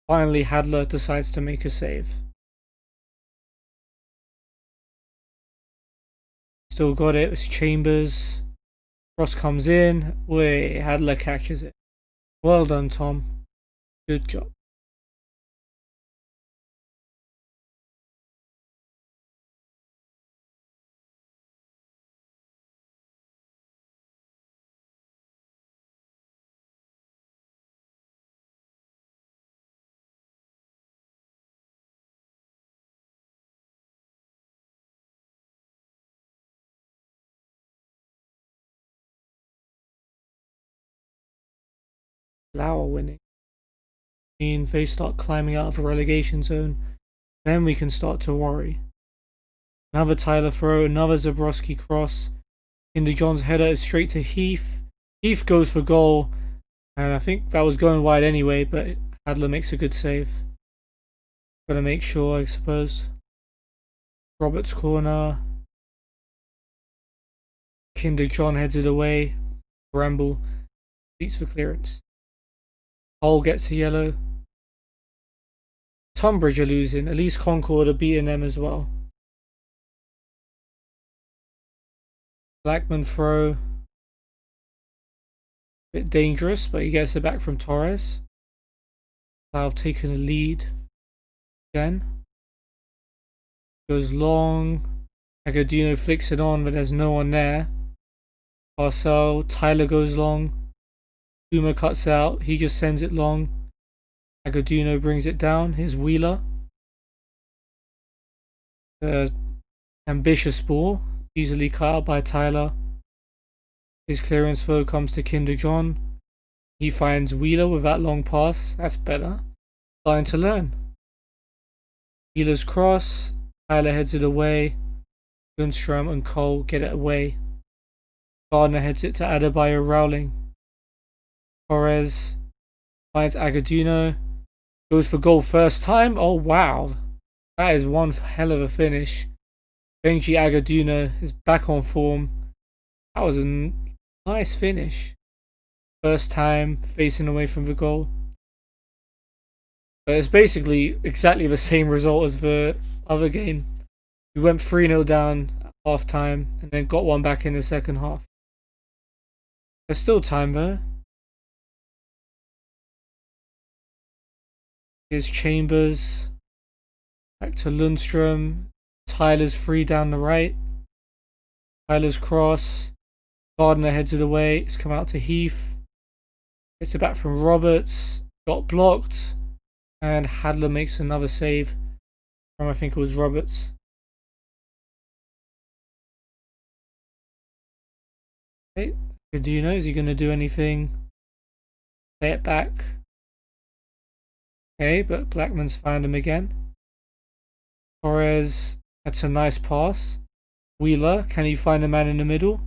Finally, Hadler decides to make a save. Still got it. It's Chambers. Cross comes in. Wait, Hadler catches it. Well done, Tom. Good job. Lauer winning. And they start climbing out of the relegation zone. Then we can start to worry. Another Tyler throw, another Zabrowski cross. Kinder John's header is straight to Heath. Heath goes for goal. And I think that was going wide anyway, but Hadler makes a good save. Gotta make sure, I suppose. Roberts corner. Kinder John heads it away. Bramble beats the clearance. Hull gets a yellow. Tunbridge are losing. At least Concord are beating them as well. Blackman throw. Bit dangerous, but he gets it back from Torres. I've taken a lead again. Goes long. Aghadiuno flicks it on, but there's no one there. Parcel. Tyler goes long. Uma cuts out. He just sends it long. Aghadiuno brings it down. Here's Wheeler. Ambitious ball. Easily cut out by Tyler. His clearance though comes to Kinder John. He finds Wheeler with that long pass. That's better. Starting to learn. Wheeler's cross. Tyler heads it away. Lundstrom and Cole get it away. Gardner heads it to Adebayo Rowling. Torres finds Aghadiuno. Goes for goal first time. Oh wow. That is one hell of a finish. Benji Aghadiuno is back on form. That was a nice finish. First time facing away from the goal. But it's basically exactly the same result as the other game. We went 3-0 down at half time and then got one back in the second half. There's still time though. Here's Chambers. Back to Lundstrom. Tyler's free down the right. Tyler's cross. Gardner heads it away. It's come out to Heath. Gets it back from Roberts. Got blocked. And Hadler makes another save from, I think it was Roberts. Okay. Aghadiuno, is he going to do anything? Play it back. Okay, but Blackman's found him again. Torres, that's a nice pass. Wheeler, can he find a man in the middle?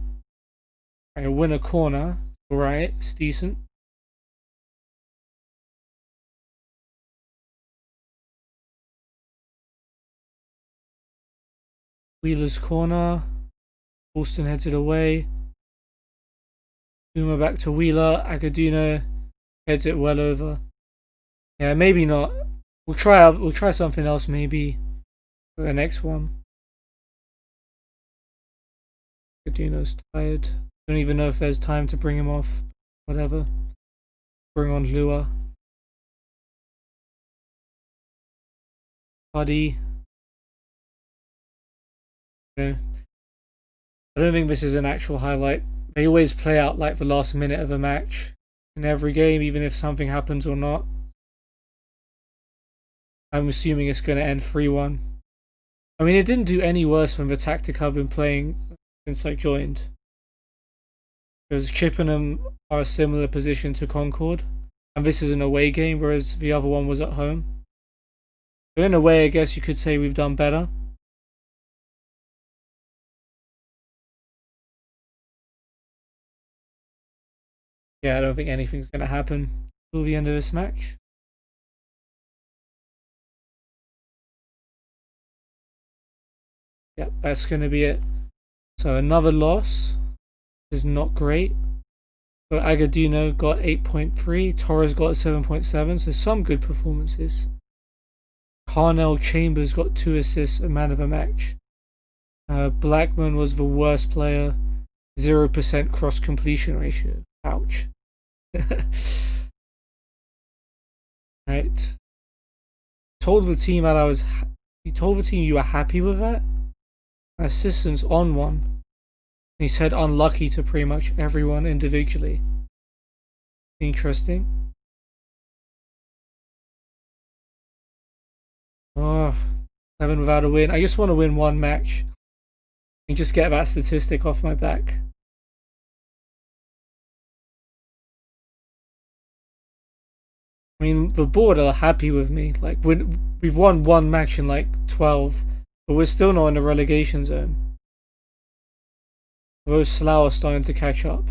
Okay, win a corner. Alright, it's decent. Wheeler's corner. Alston heads it away. Uma back to Wheeler. Aghadiuno heads it well over. Yeah, maybe not. We'll try something else maybe for the next one. Aghadiuno's tired. Don't even know if there's time to bring him off. Whatever. Bring on Lua. Buddy. I don't think this is an actual highlight. They always play out like the last minute of a match in every game, even if something happens or not. I'm assuming it's going to end 3-1. I mean, it didn't do any worse than the tactic I've been playing since I joined. Because Chippenham are a similar position to Concord, and this is an away game, whereas the other one was at home. So in a way, I guess you could say we've done better. Yeah, I don't think anything's going to happen till the end of this match. Yep, that's going to be it. So another loss is not great. But Aghadiuno got 8.3, Torres got 7.7, so some good performances. Carnell Chambers got 2 assists, a man of the match. Blackman was the worst player, 0% cross completion ratio. Ouch. Right. Told the team that you told the team you were happy with that? Assistance on one. He said unlucky to pretty much everyone individually. Interesting. Oh, 7 without a win. I just want to win one match and just get that statistic off my back. I mean, the board are happy with me. Like, we've won one match in like 12, but we're still not in the relegation zone. Although Slough are starting to catch up.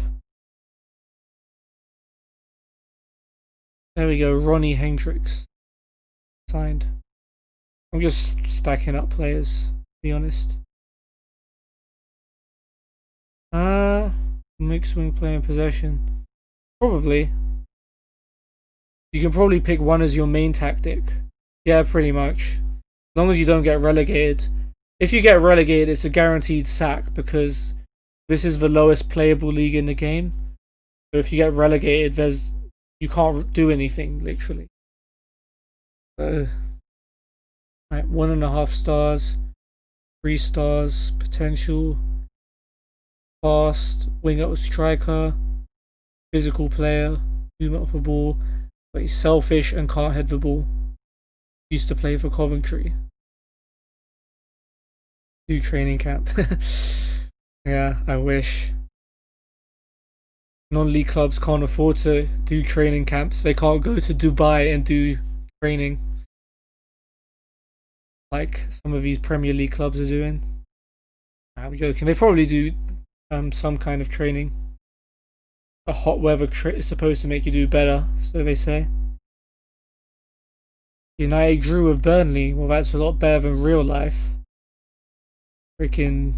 There we go, Ronnie Hendricks. Signed. I'm just stacking up players, to be honest. Mixed wing play in possession. Probably. You can probably pick one as your main tactic. Yeah, pretty much. As long as you don't get relegated. If you get relegated, it's a guaranteed sack because this is the lowest playable league in the game. So if you get relegated, you can't do anything, literally. So, right, 1.5 stars, 3 stars, potential, fast, wing up striker, physical player, movement of the ball, but he's selfish and can't head the ball. Used to play for Coventry. Do training camp. Yeah, I wish. Non-league clubs can't afford to do training camps. They can't go to Dubai and do training like some of these Premier League clubs are doing. I'm joking. They probably do some kind of training. A hot weather is supposed to make you do better, so they say. United drew with Burnley. Well, that's a lot better than real life. Freaking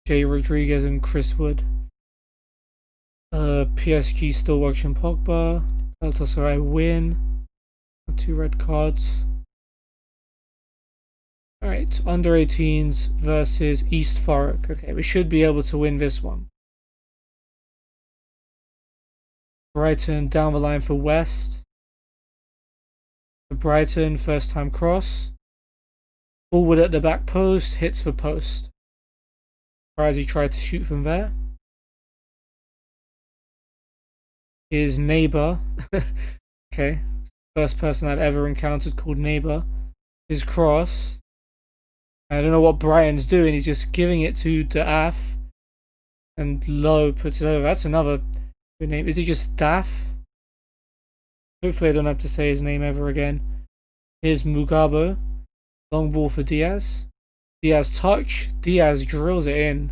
Jay Rodriguez and Chris Wood. PSG still watching Pogba. Galatasaray win. 2 red cards. Alright, under 18s versus East Thurrock. Okay, we should be able to win this one. Brighton down the line for West. Brighton, first time cross. Forward at the back post, hits the post. As he tried to shoot from there. His neighbour, okay, first person I've ever encountered called neighbour. His cross. I don't know what Brighton's doing, he's just giving it to Daff. And Lowe puts it over. That's another good name. Is he just Daff? Hopefully I don't have to say his name ever again. Here's Mugabe. Long ball for Diaz. Diaz touch. Diaz drills it in.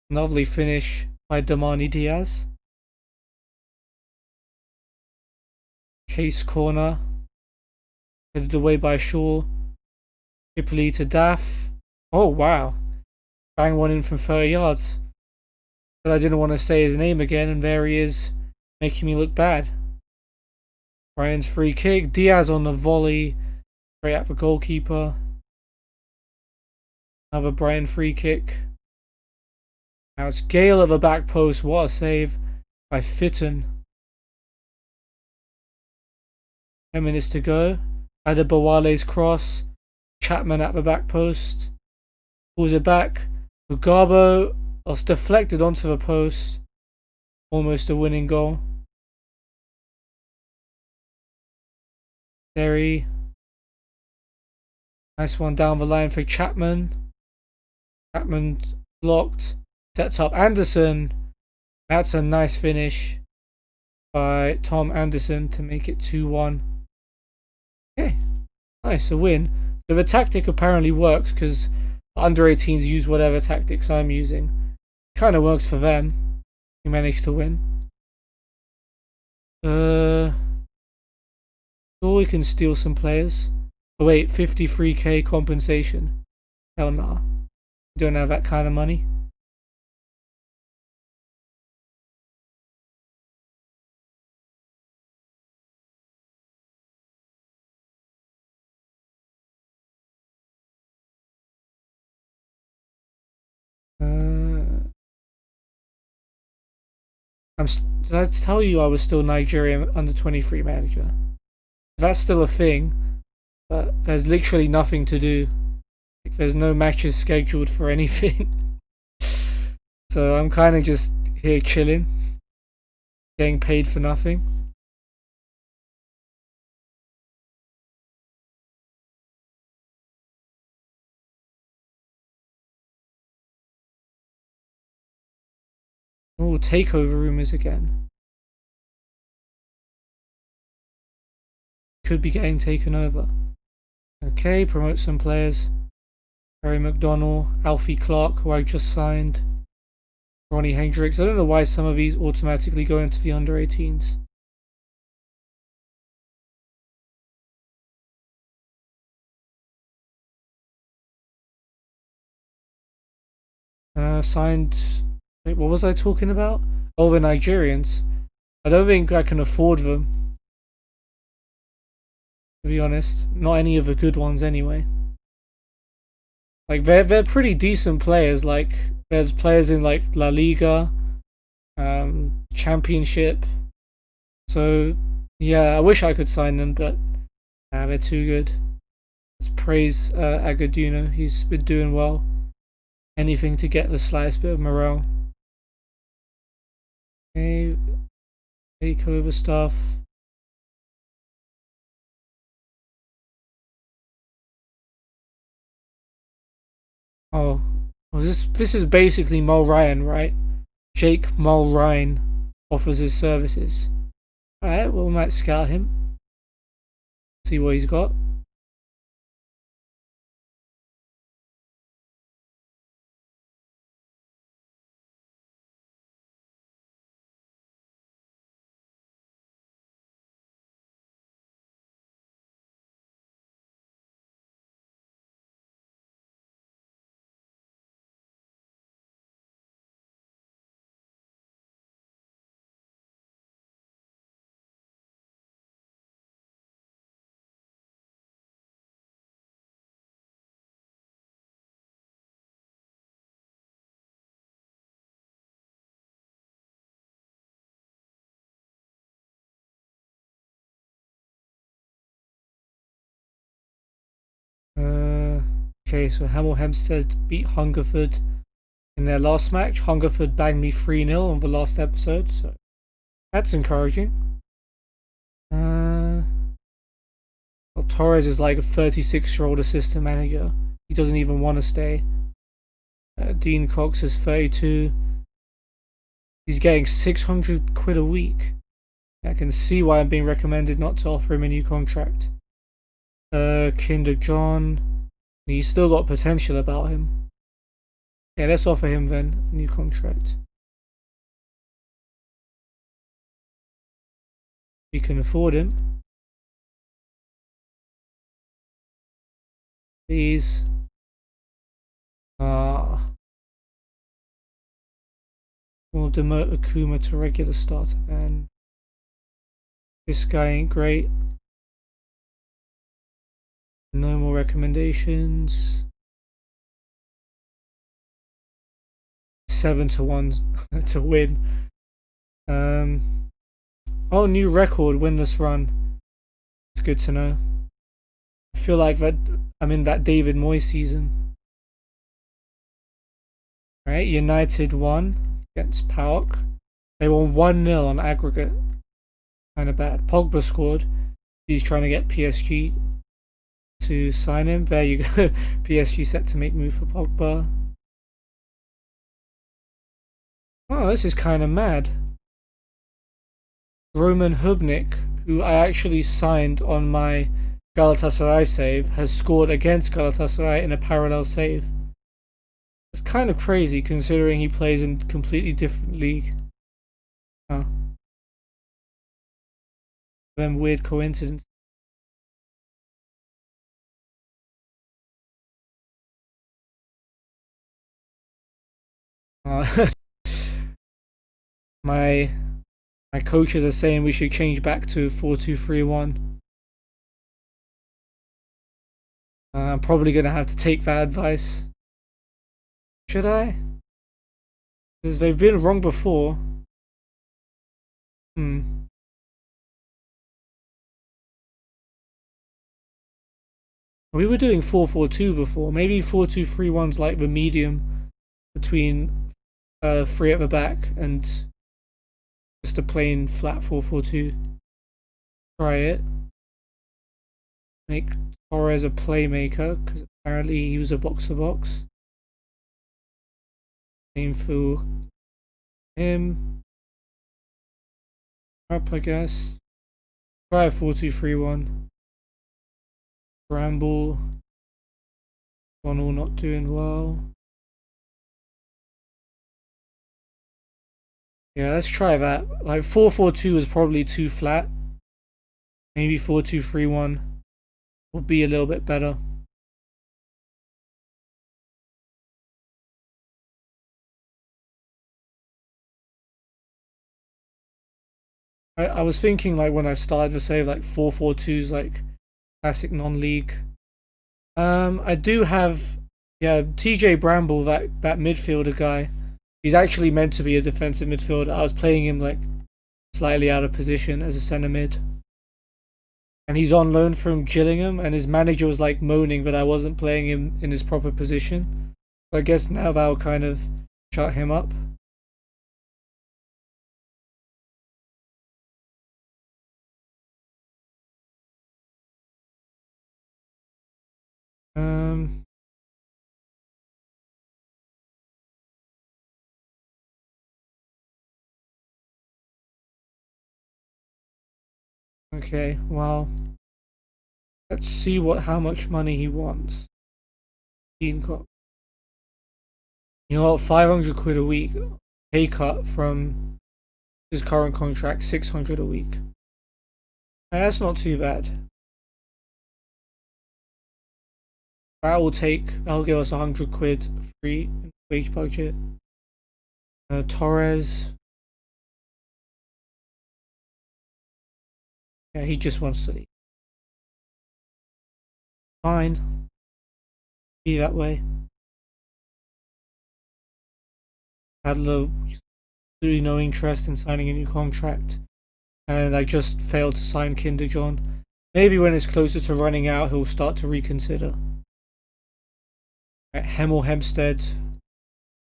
Lovely finish by Damani Diaz. Case corner. Headed away by Shaw. Tripoli to Daff. Oh wow. Bang one in from 30 yards. But I didn't want to say his name again, and there he is, making me look bad. Brian's free kick. Diaz on the volley. Straight at the goalkeeper. Another Brian free kick. Now it's Gale of a back post. What a save by Fitton. 10 minutes to go. Adebawale's cross. Chapman at the back post. Pulls it back. Mugabe was deflected onto the post. Almost a winning goal. Derry. Nice one down the line for Chapman. Chapman blocked. Sets up Anderson. That's a nice finish by Tom Anderson to make it 2-1. Okay. Nice, a win. So the tactic apparently works because under 18s use whatever tactics I'm using. Kind of works for them. We managed to win. Sure, we can steal some players. Oh wait, 53k compensation. Hell nah. Don't have that kind of money. Did I tell you I was still Nigerian under 23 manager? That's still a thing, but there's literally nothing to do. Like, there's no matches scheduled for anything. So I'm kind of just here chilling, getting paid for nothing. Oh, takeover rumors again. Could be getting taken over. Okay, promote some players. Harry McDonnell, Alfie Clark, who I just signed. Ronnie Hendricks. I don't know why some of these automatically go into the under 18s. Signed. Wait, what was I talking about? Oh, the Nigerians. I don't think I can afford them. To be honest, not any of the good ones anyway. Like they're pretty decent players. Like there's players in like La Liga, Championship. So yeah, I wish I could sign them, but they're too good. Let's praise Aghadiuno. He's been doing well. Anything to get the slightest bit of morale. Okay, takeover stuff. Oh, this is basically Mul Ryan, right? Jake Mul Ryan offers his services. Alright, well, we might scout him. See what he's got. Okay, so Hemel Hempstead beat Hungerford in their last match. Hungerford banged me 3-0 on the last episode, so that's encouraging. Well, Torres is like a 36-year-old assistant manager. He doesn't even want to stay. Dean Cox is 32. He's getting 600 quid a week. I can see why I'm being recommended not to offer him a new contract. Kinder John. He's still got potential about him. Yeah, let's offer him then a new contract. We can afford him. Please. We'll demote Akuma to regular starter and this guy ain't great. No more recommendations. 7-1 to win. Oh, new record, winless run. It's good to know. I feel like that I'm in that David Moyes season. Right, United won against PAOK. They won 1-0 on aggregate. Kind of bad. Pogba scored. He's trying to get PSG to sign him. There you go. PSG set to make move for Pogba. Oh, this is kind of mad. Roman Hubnik, who I actually signed on my Galatasaray save, has scored against Galatasaray in a parallel save. It's kind of crazy considering he plays in a completely different league. Huh. Then weird coincidence. My coaches are saying we should change back to 4-2-3-1. I'm probably gonna have to take that advice. Should I? Because they've been wrong before. We were doing 4-4-2 before. Maybe 4-2-3-1's like the medium between 3 at the back and just a plain flat 4-4-2. Try it. Make Torres a playmaker because apparently he was a box-to-box. Same for him. Up, I guess. Try a 4-2-3-1. Bramble. Connell not doing well. Yeah, let's try that. Like 4-4-2 is probably too flat. Maybe 4-2-3-1 will be a little bit better. I was thinking like when I started to say like 4-4-2's like classic non-league. I do have TJ Bramble, that midfielder guy. He's actually meant to be a defensive midfielder. I was playing him like slightly out of position as a centre mid. And he's on loan from Gillingham, and his manager was like moaning that I wasn't playing him in his proper position. So I guess now that'll kind of shut him up. Okay, well, let's see how much money he wants. He got 500 quid a week, pay cut from his current contract, 600 a week. That's not too bad. That'll give us 100 quid free wage budget. Torres. Yeah, he just wants to leave. Fine. Be that way. Had absolutely no interest in signing a new contract. And I just failed to sign Kinderjohn. Maybe when it's closer to running out, he'll start to reconsider. Right, Hemel Hempstead.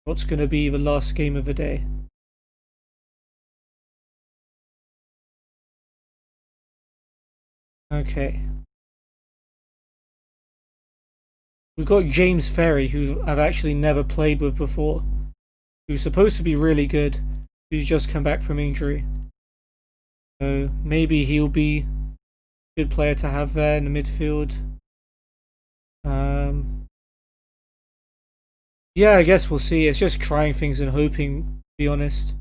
What's going to be the last game of the day? Okay. We've got James Ferry, who I've actually never played with before. Who's supposed to be really good. Who's just come back from injury. So maybe he'll be a good player to have there in the midfield. Yeah, I guess we'll see. It's just trying things and hoping, to be honest.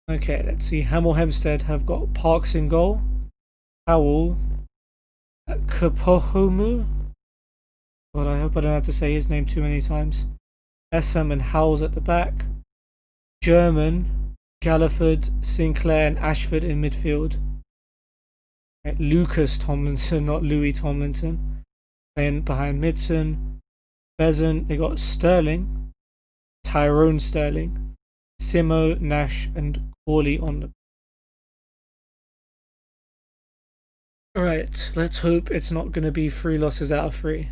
Okay, let's see. Hemel Hempstead have got Parks in goal. Howell. Kapohomu. God, I hope I don't have to say his name too many times. Essam and Howells at the back. German, Galliford, Sinclair and Ashford in midfield. Right, Lucas Tomlinson, not Louis Tomlinson. Playing behind Midson. Pheasant. They got Sterling. Tyrone Sterling. Simo, Nash, and Corley on the. Alright, let's hope it's not going to be 3 losses out of 3.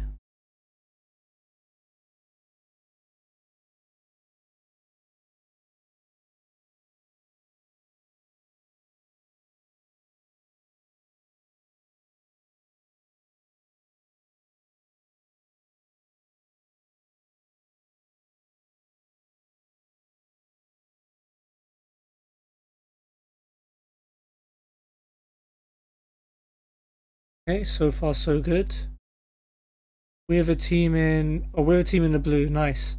Okay, so far so good. We have a team in the blue. Nice.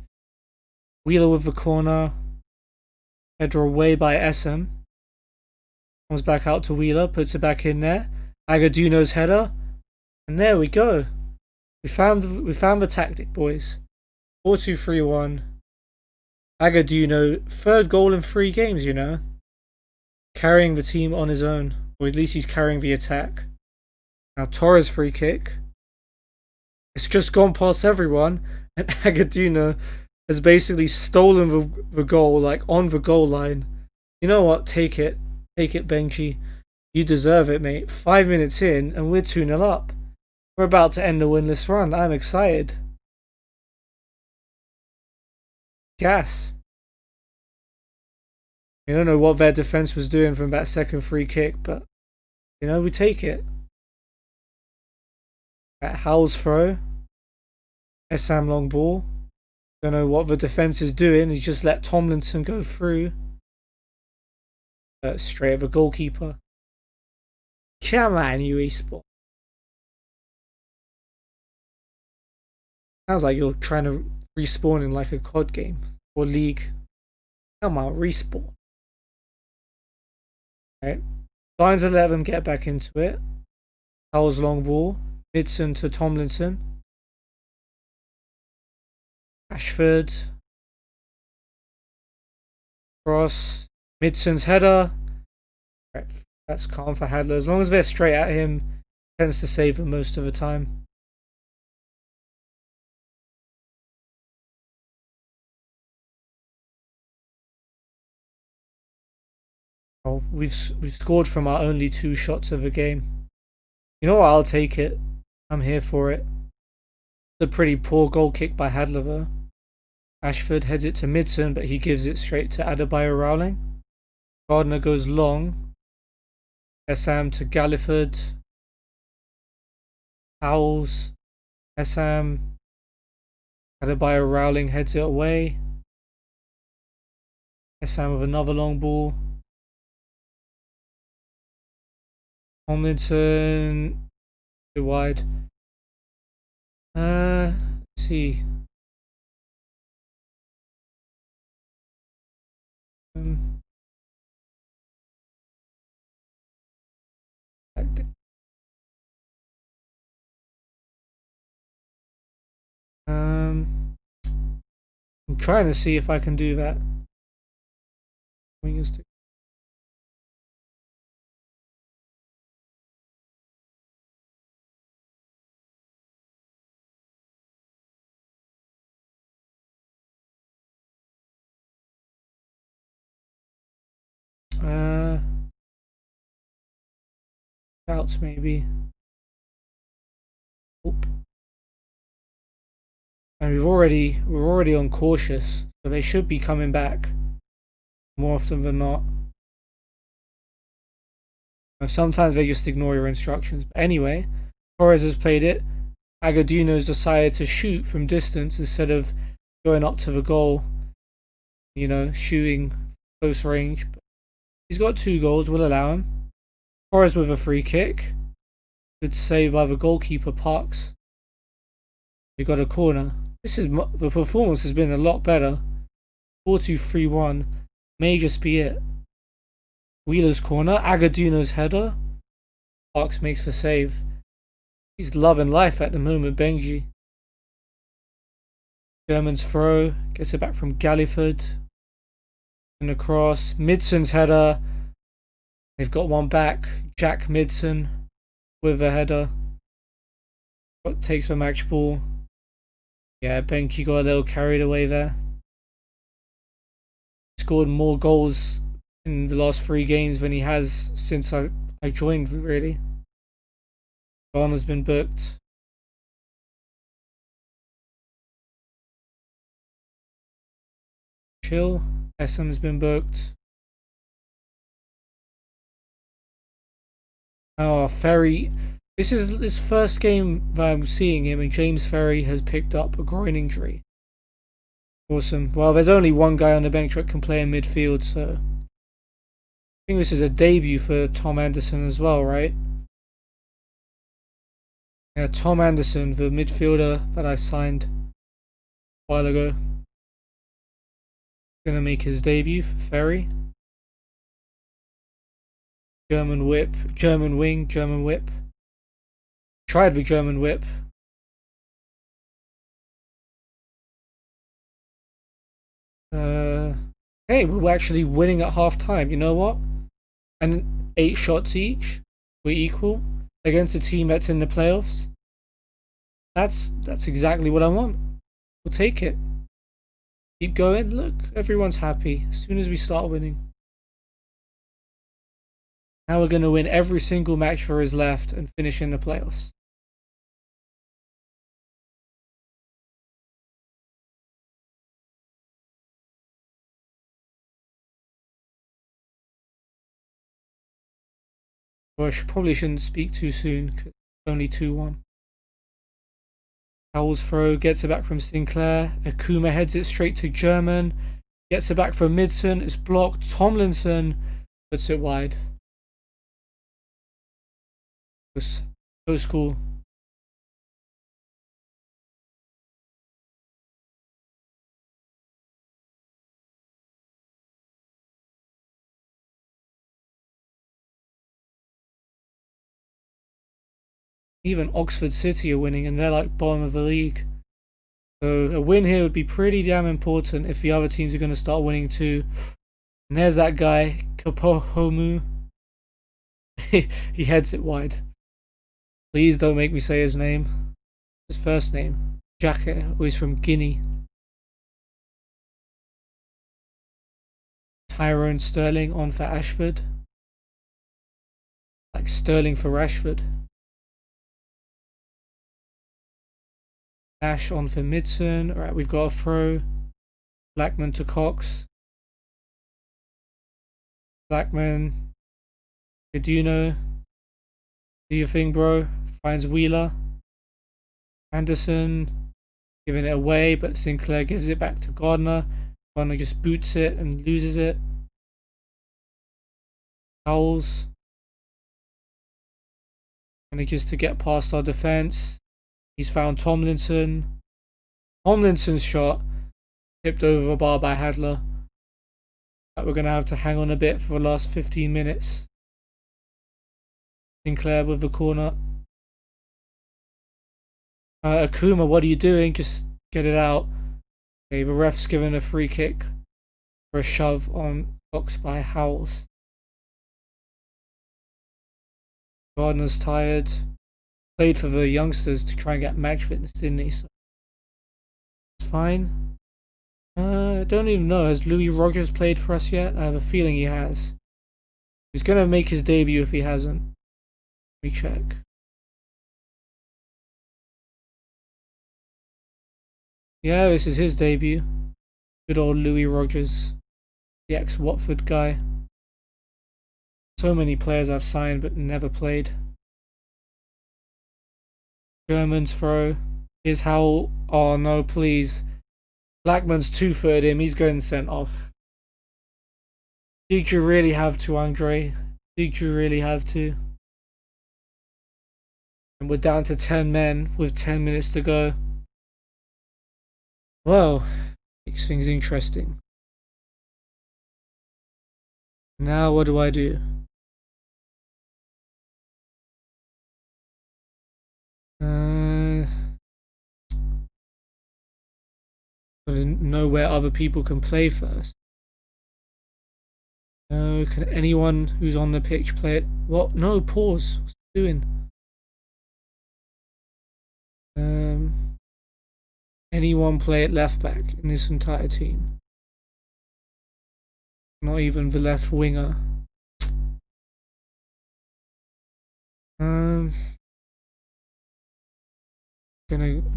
Wheeler with the corner. Header away by SM. Comes back out to Wheeler, puts it back in there. Aghadiuno's header, and there we go. We found the tactic, boys. 4-2-3-1. Aghadiuno, 3rd goal in 3 games. You know, carrying the team on his own, or at least he's carrying the attack. Now Torres free kick. It's just gone past everyone, and Aghadiuno has basically stolen the goal, like on the goal line. You know what? Take it, Benji. You deserve it, mate. 5 minutes in, and we're 2-0 up. We're about to end the winless run. I'm excited. Gas. I don't know what their defense was doing from that second free kick, but you know, we take it. At Howell's throw. SM long ball. Don't know what the defense is doing. He's just let Tomlinson go through. Straight at the goalkeeper. Come on, you eSport. Sounds like you're trying to respawn in like a COD game or League. Come on, respawn. Right. Signs to let them get back into it. Howell's long ball. Midson to Tomlinson. Ashford. Cross. Midson's header. Right. That's calm for Hadler. As long as they're straight at him, tends to save them most of the time. Oh, we've scored from our only 2 shots of the game. You know what? I'll take it. I'm here for it. It's a pretty poor goal kick by Hadler though. Ashford heads it to Midson, but he gives it straight to Adebayo Rowling. Gardner goes long. SM to Galliford. Howells. SM. Adebayo Rowling heads it away. SM with another long ball. Tomlinson. Too wide. Let's see. I'm trying to see if I can do that. Outs maybe. Oop. And we're already on cautious, so they should be coming back more often than not. Sometimes they just ignore your instructions. But anyway, Torres has played it. Aghadiuno's decided to shoot from distance instead of going up to the goal. You know, shooting close range. But he's got 2 goals, we'll allow him. Torres with a free kick. Good save by the goalkeeper, Parks. We got a corner. The performance has been a lot better. 4-2-3-1 may just be it. Wheeler's corner. Aghadiuno's header. Parks makes the save. He's loving life at the moment, Benji. German's throw. Gets it back from Galliford. And across. Midson's header. They've got one back. Jack Midson. with a header. Takes the match ball. Yeah, Benki got a little carried away there. Scored more goals in the last 3 games than he has since I joined, really. Garner's been booked. Chill. SM's been booked. Oh, Ferry. This is his first game that I'm seeing him, and James Ferry has picked up a groin injury. Awesome. Well, there's only one guy on the bench that can play in midfield, so I think this is a debut for Tom Anderson as well, right? Yeah, Tom Anderson, the midfielder that I signed a while ago. Gonna make his debut for Ferry. German whip, German wing, German whip. Tried the German whip. Hey, we're actually winning at half time. You know what? And 8 shots each. We're equal against a team that's in the playoffs. That's exactly what I want. We'll take it. Keep going. Look, everyone's happy as soon as we start winning. Now we're going to win every single match for his left and finish in the playoffs. Well, I probably shouldn't speak too soon because it's only 2-1. Howell's throw gets it back from Sinclair. Akuma heads it straight to German. Gets it back from Midson. It's blocked. Tomlinson puts it wide. So cool. Even Oxford City are winning and they're like bottom of the league. So a win here would be pretty damn important if the other teams are going to start winning too. And there's that guy, Kapohomu. He heads it wide. Please don't make me say his name. His first name. Jacket, who is from Guinea. Tyrone Sterling on for Ashford. Like Sterling for Rashford. Ash on for Midson. Alright, we've got a throw. Blackman to Cox. Blackman. Aghadiuno. Do your thing, bro. Finds Wheeler. Anderson. Giving it away, but Sinclair gives it back to Gardner. Gardner just boots it and loses it. Howells. Manages to get past our defense. He's found Tomlinson. Tomlinson's shot tipped over the bar by Hadler. But we're going to have to hang on a bit for the last 15 minutes. Sinclair with the corner. Akuma, what are you doing? Just get it out. Okay, the ref's given a free kick for a shove on Cox by Howells. Gardner's tired. Played for the youngsters to try and get match fitness, didn't he? So it's fine. I don't even know. Has Louis Rogers played for us yet? I have a feeling he has. He's going to make his debut if he hasn't. Let me check. Yeah, this is his debut. Good old Louis Rogers. The ex-Watford guy. So many players I've signed but never played. German's throw. Here's Howell. Oh no, please. Blackman's 2-footed him. He's going sent off. Did you really have to, Andre? Did you really have to? And we're down to 10 men with 10 minutes to go. Well, makes things interesting. Now what do I do? Gotta know where other people can play first. Can anyone who's on the pitch play it? What? No, pause. What's it doing? anyone play at left back in this entire team? Not even the left winger. I'm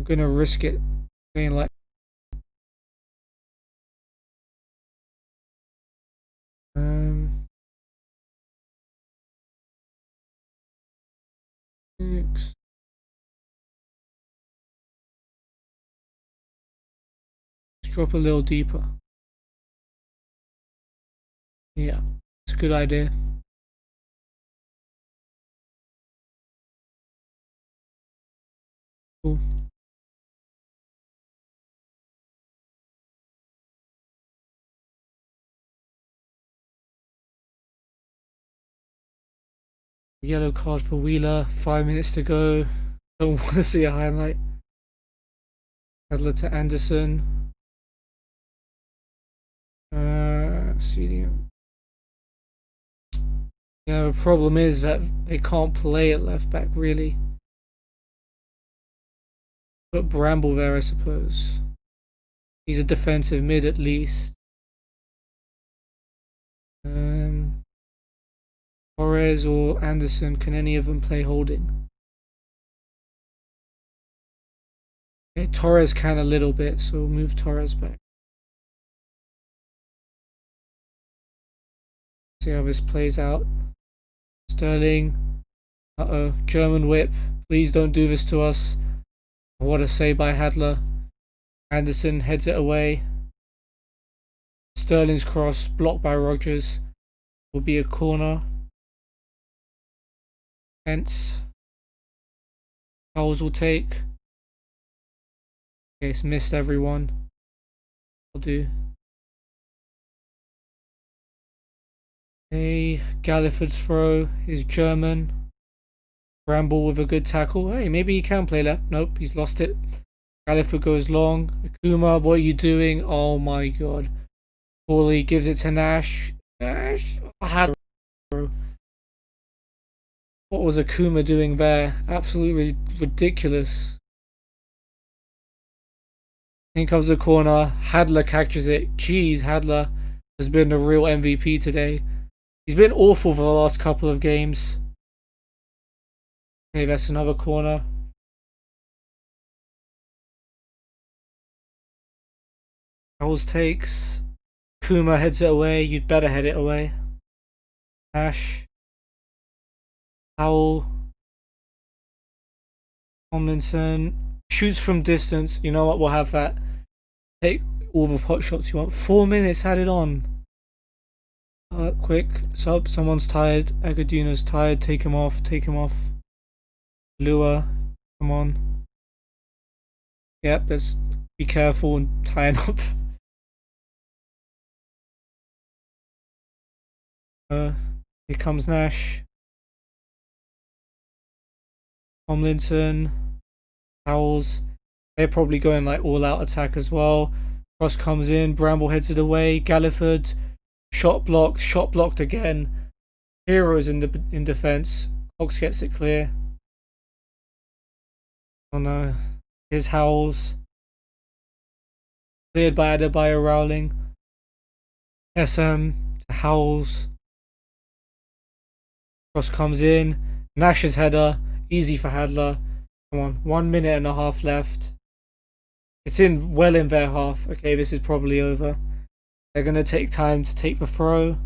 gonna risk it. Saying like let's drop a little deeper. Yeah, it's a good idea. Cool. Yellow card for Wheeler. 5 minutes to go. Don't want to see a highlight. Adler to Anderson. CDM. Yeah, the problem is that they can't play at left back really. But Bramble there, I suppose. He's a defensive mid at least. Torres or Anderson, can any of them play holding? Okay, Torres can a little bit, so we'll move Torres back. See how this plays out. Sterling. Uh-oh, German whip. Please don't do this to us. What a save by Hadler. Anderson heads it away. Sterling's cross, blocked by Rogers. Will be a corner. Hence. Howells will take. Okay, it's missed everyone. I'll do. Okay, Galliford's throw is German. Bramble with a good tackle. Hey, maybe he can play left. Nope, he's lost it. Galliford goes long. Akuma, what are you doing? Oh my god. Paulie gives it to Nash. Nash. What was Akuma doing there? Absolutely ridiculous. In comes the corner. Hadler catches it. Jeez, Hadler has been the real MVP today. He's been awful for the last couple of games. Okay, that's another corner. Howells takes. Kuma heads it away. You'd better head it away. Nash. Howell. Tomlinson. Shoots from distance. You know what? We'll have that. Take all the pot shots you want. 4 minutes. Had it on. Quick. Sub. Someone's tired. Aghadiuno's tired. Take him off. Take him off. Lua. Come on. Yep. Let's be careful and tie him up. Here comes Nash. Tomlinson. Howells. They're probably going like all out attack as well. Cross comes in. Bramble heads it away. Galliford. Shot blocked again. Heroes in defense. Cox gets it clear. Oh no. Here's Howells. Cleared by Adebayo Rowling. SM to Howells. Cross comes in. Nash's header. Easy for Hadler. Come on. 1 minute and a half left. It's in well in their half. Okay, this is probably over. They're going to take time to take the throw.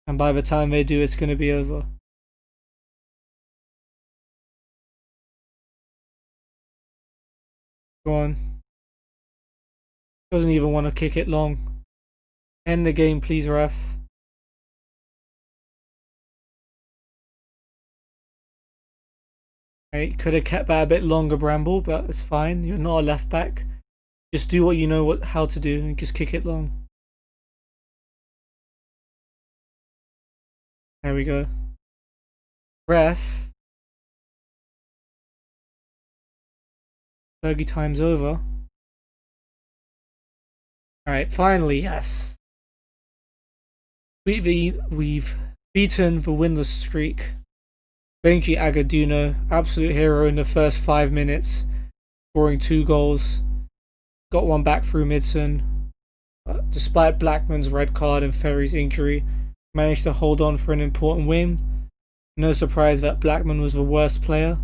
And by the time they do, it's going to be over. Go on. Doesn't even want to kick it long. End the game, please, ref. Okay, could have kept that a bit longer, Bramble, but it's fine. You're not a left back. Just do what you know how to do and just kick it long. There we go. Ref. Fergie time's over. Alright, finally, yes. We've beaten the winless streak. Thank you, Aghadiuno. Absolute hero in the first 5 minutes. scoring 2 goals. Got one back through Midson. Despite Blackman's red card and Ferry's injury, managed to hold on for an important win. No surprise that Blackman was the worst player.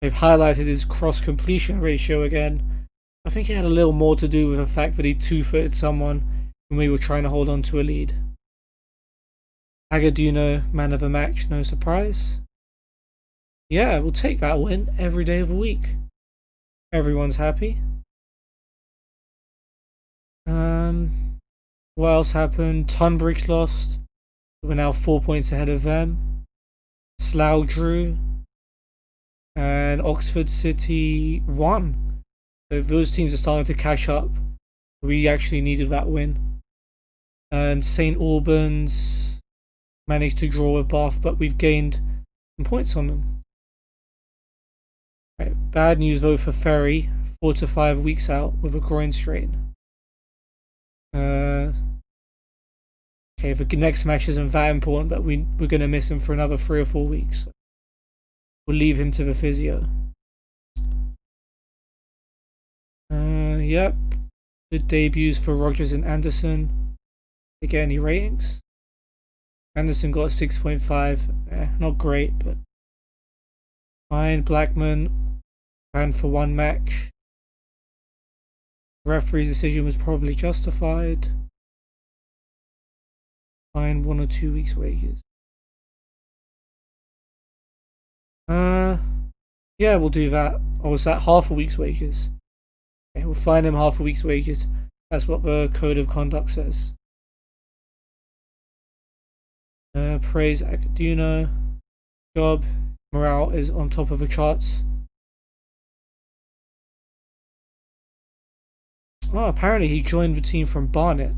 They've highlighted his cross completion ratio again. I think it had a little more to do with the fact that he two-footed someone when we were trying to hold on to a lead. Aghadiuno, man of the match, no surprise. Yeah, we'll take that win every day of the week. Everyone's happy. What else happened? Tunbridge lost. We're now 4 points ahead of them. Slough drew. And Oxford City won. So those teams are starting to catch up. We actually needed that win. And St Albans managed to draw with Bath, but we've gained some points on them. Right, bad news though for Ferry. 4 to 5 weeks out with a groin strain. Okay, the next match isn't that important, but we're going to miss him for another 3 or 4 weeks. We'll leave him to the physio. Yep. Good debuts for Rogers and Anderson. Did they get any ratings? Anderson got a 6.5. Not great, but fine. Blackman banned for 1 match. Referee's decision was probably justified. Fine, 1 or 2 weeks' wages. Yeah, we'll do that. Or is that half a week's wages? Okay, we'll fine him half a week's wages. That's what the code of conduct says. Praise Aghadiuno. Job. Morale is on top of the charts. Oh, apparently he joined the team from Barnet.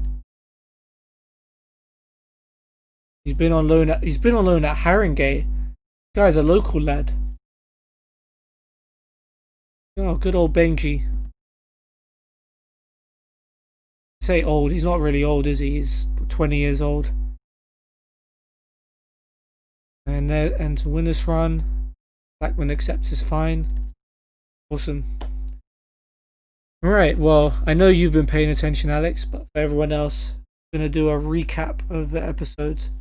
He's been on loan at Haringey. Guy's a local lad. Oh, good old Benji. Say old, he's not really old, is he? He's 20 years old. And to win this run, Blackman accepts his fine. Awesome. Alright, well, I know you've been paying attention, Alex, but for everyone else, I'm going to do a recap of the episodes.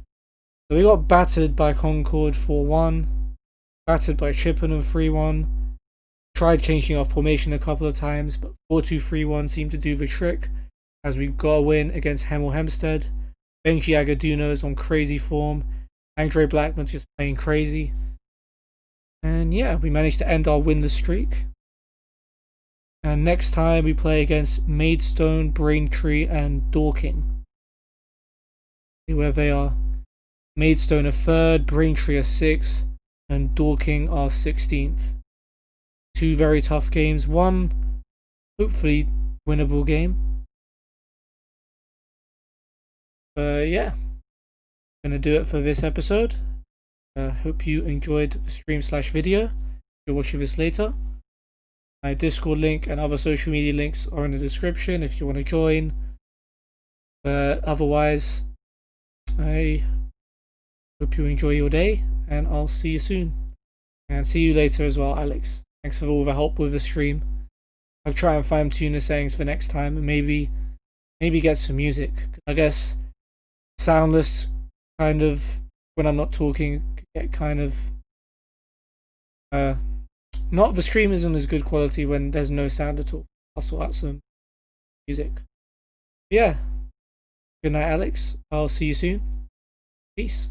So we got battered by Concord 4-1, battered by Chippenham 3-1, tried changing our formation a couple of times, but 4-2-3-1 seemed to do the trick, as we got a win against Hemel Hempstead. Benji Aghadiuno is on crazy form, Andre Blackman's just playing crazy. And yeah, we managed to end our winless streak. And next time we play against Maidstone, Braintree and Dorking. See where they are. Maidstone are 3rd, Braintree are 6th, and Dorking are 16th. 2 very tough games. 1 hopefully winnable game. Yeah. Gonna do it for this episode. Hope you enjoyed the stream/video. If you're watching this later. My Discord link and other social media links are in the description if you want to join. Otherwise, I hope you enjoy your day, and I'll see you soon. And see you later as well, Alex. Thanks for all the help with the stream. I'll try and fine tune the settings for next time, and maybe get some music. I guess soundless, kind of, when I'm not talking, get kind of not the stream isn't as good quality when there's no sound at all. I'll sort out some music. Yeah. Good night, Alex. I'll see you soon. Peace.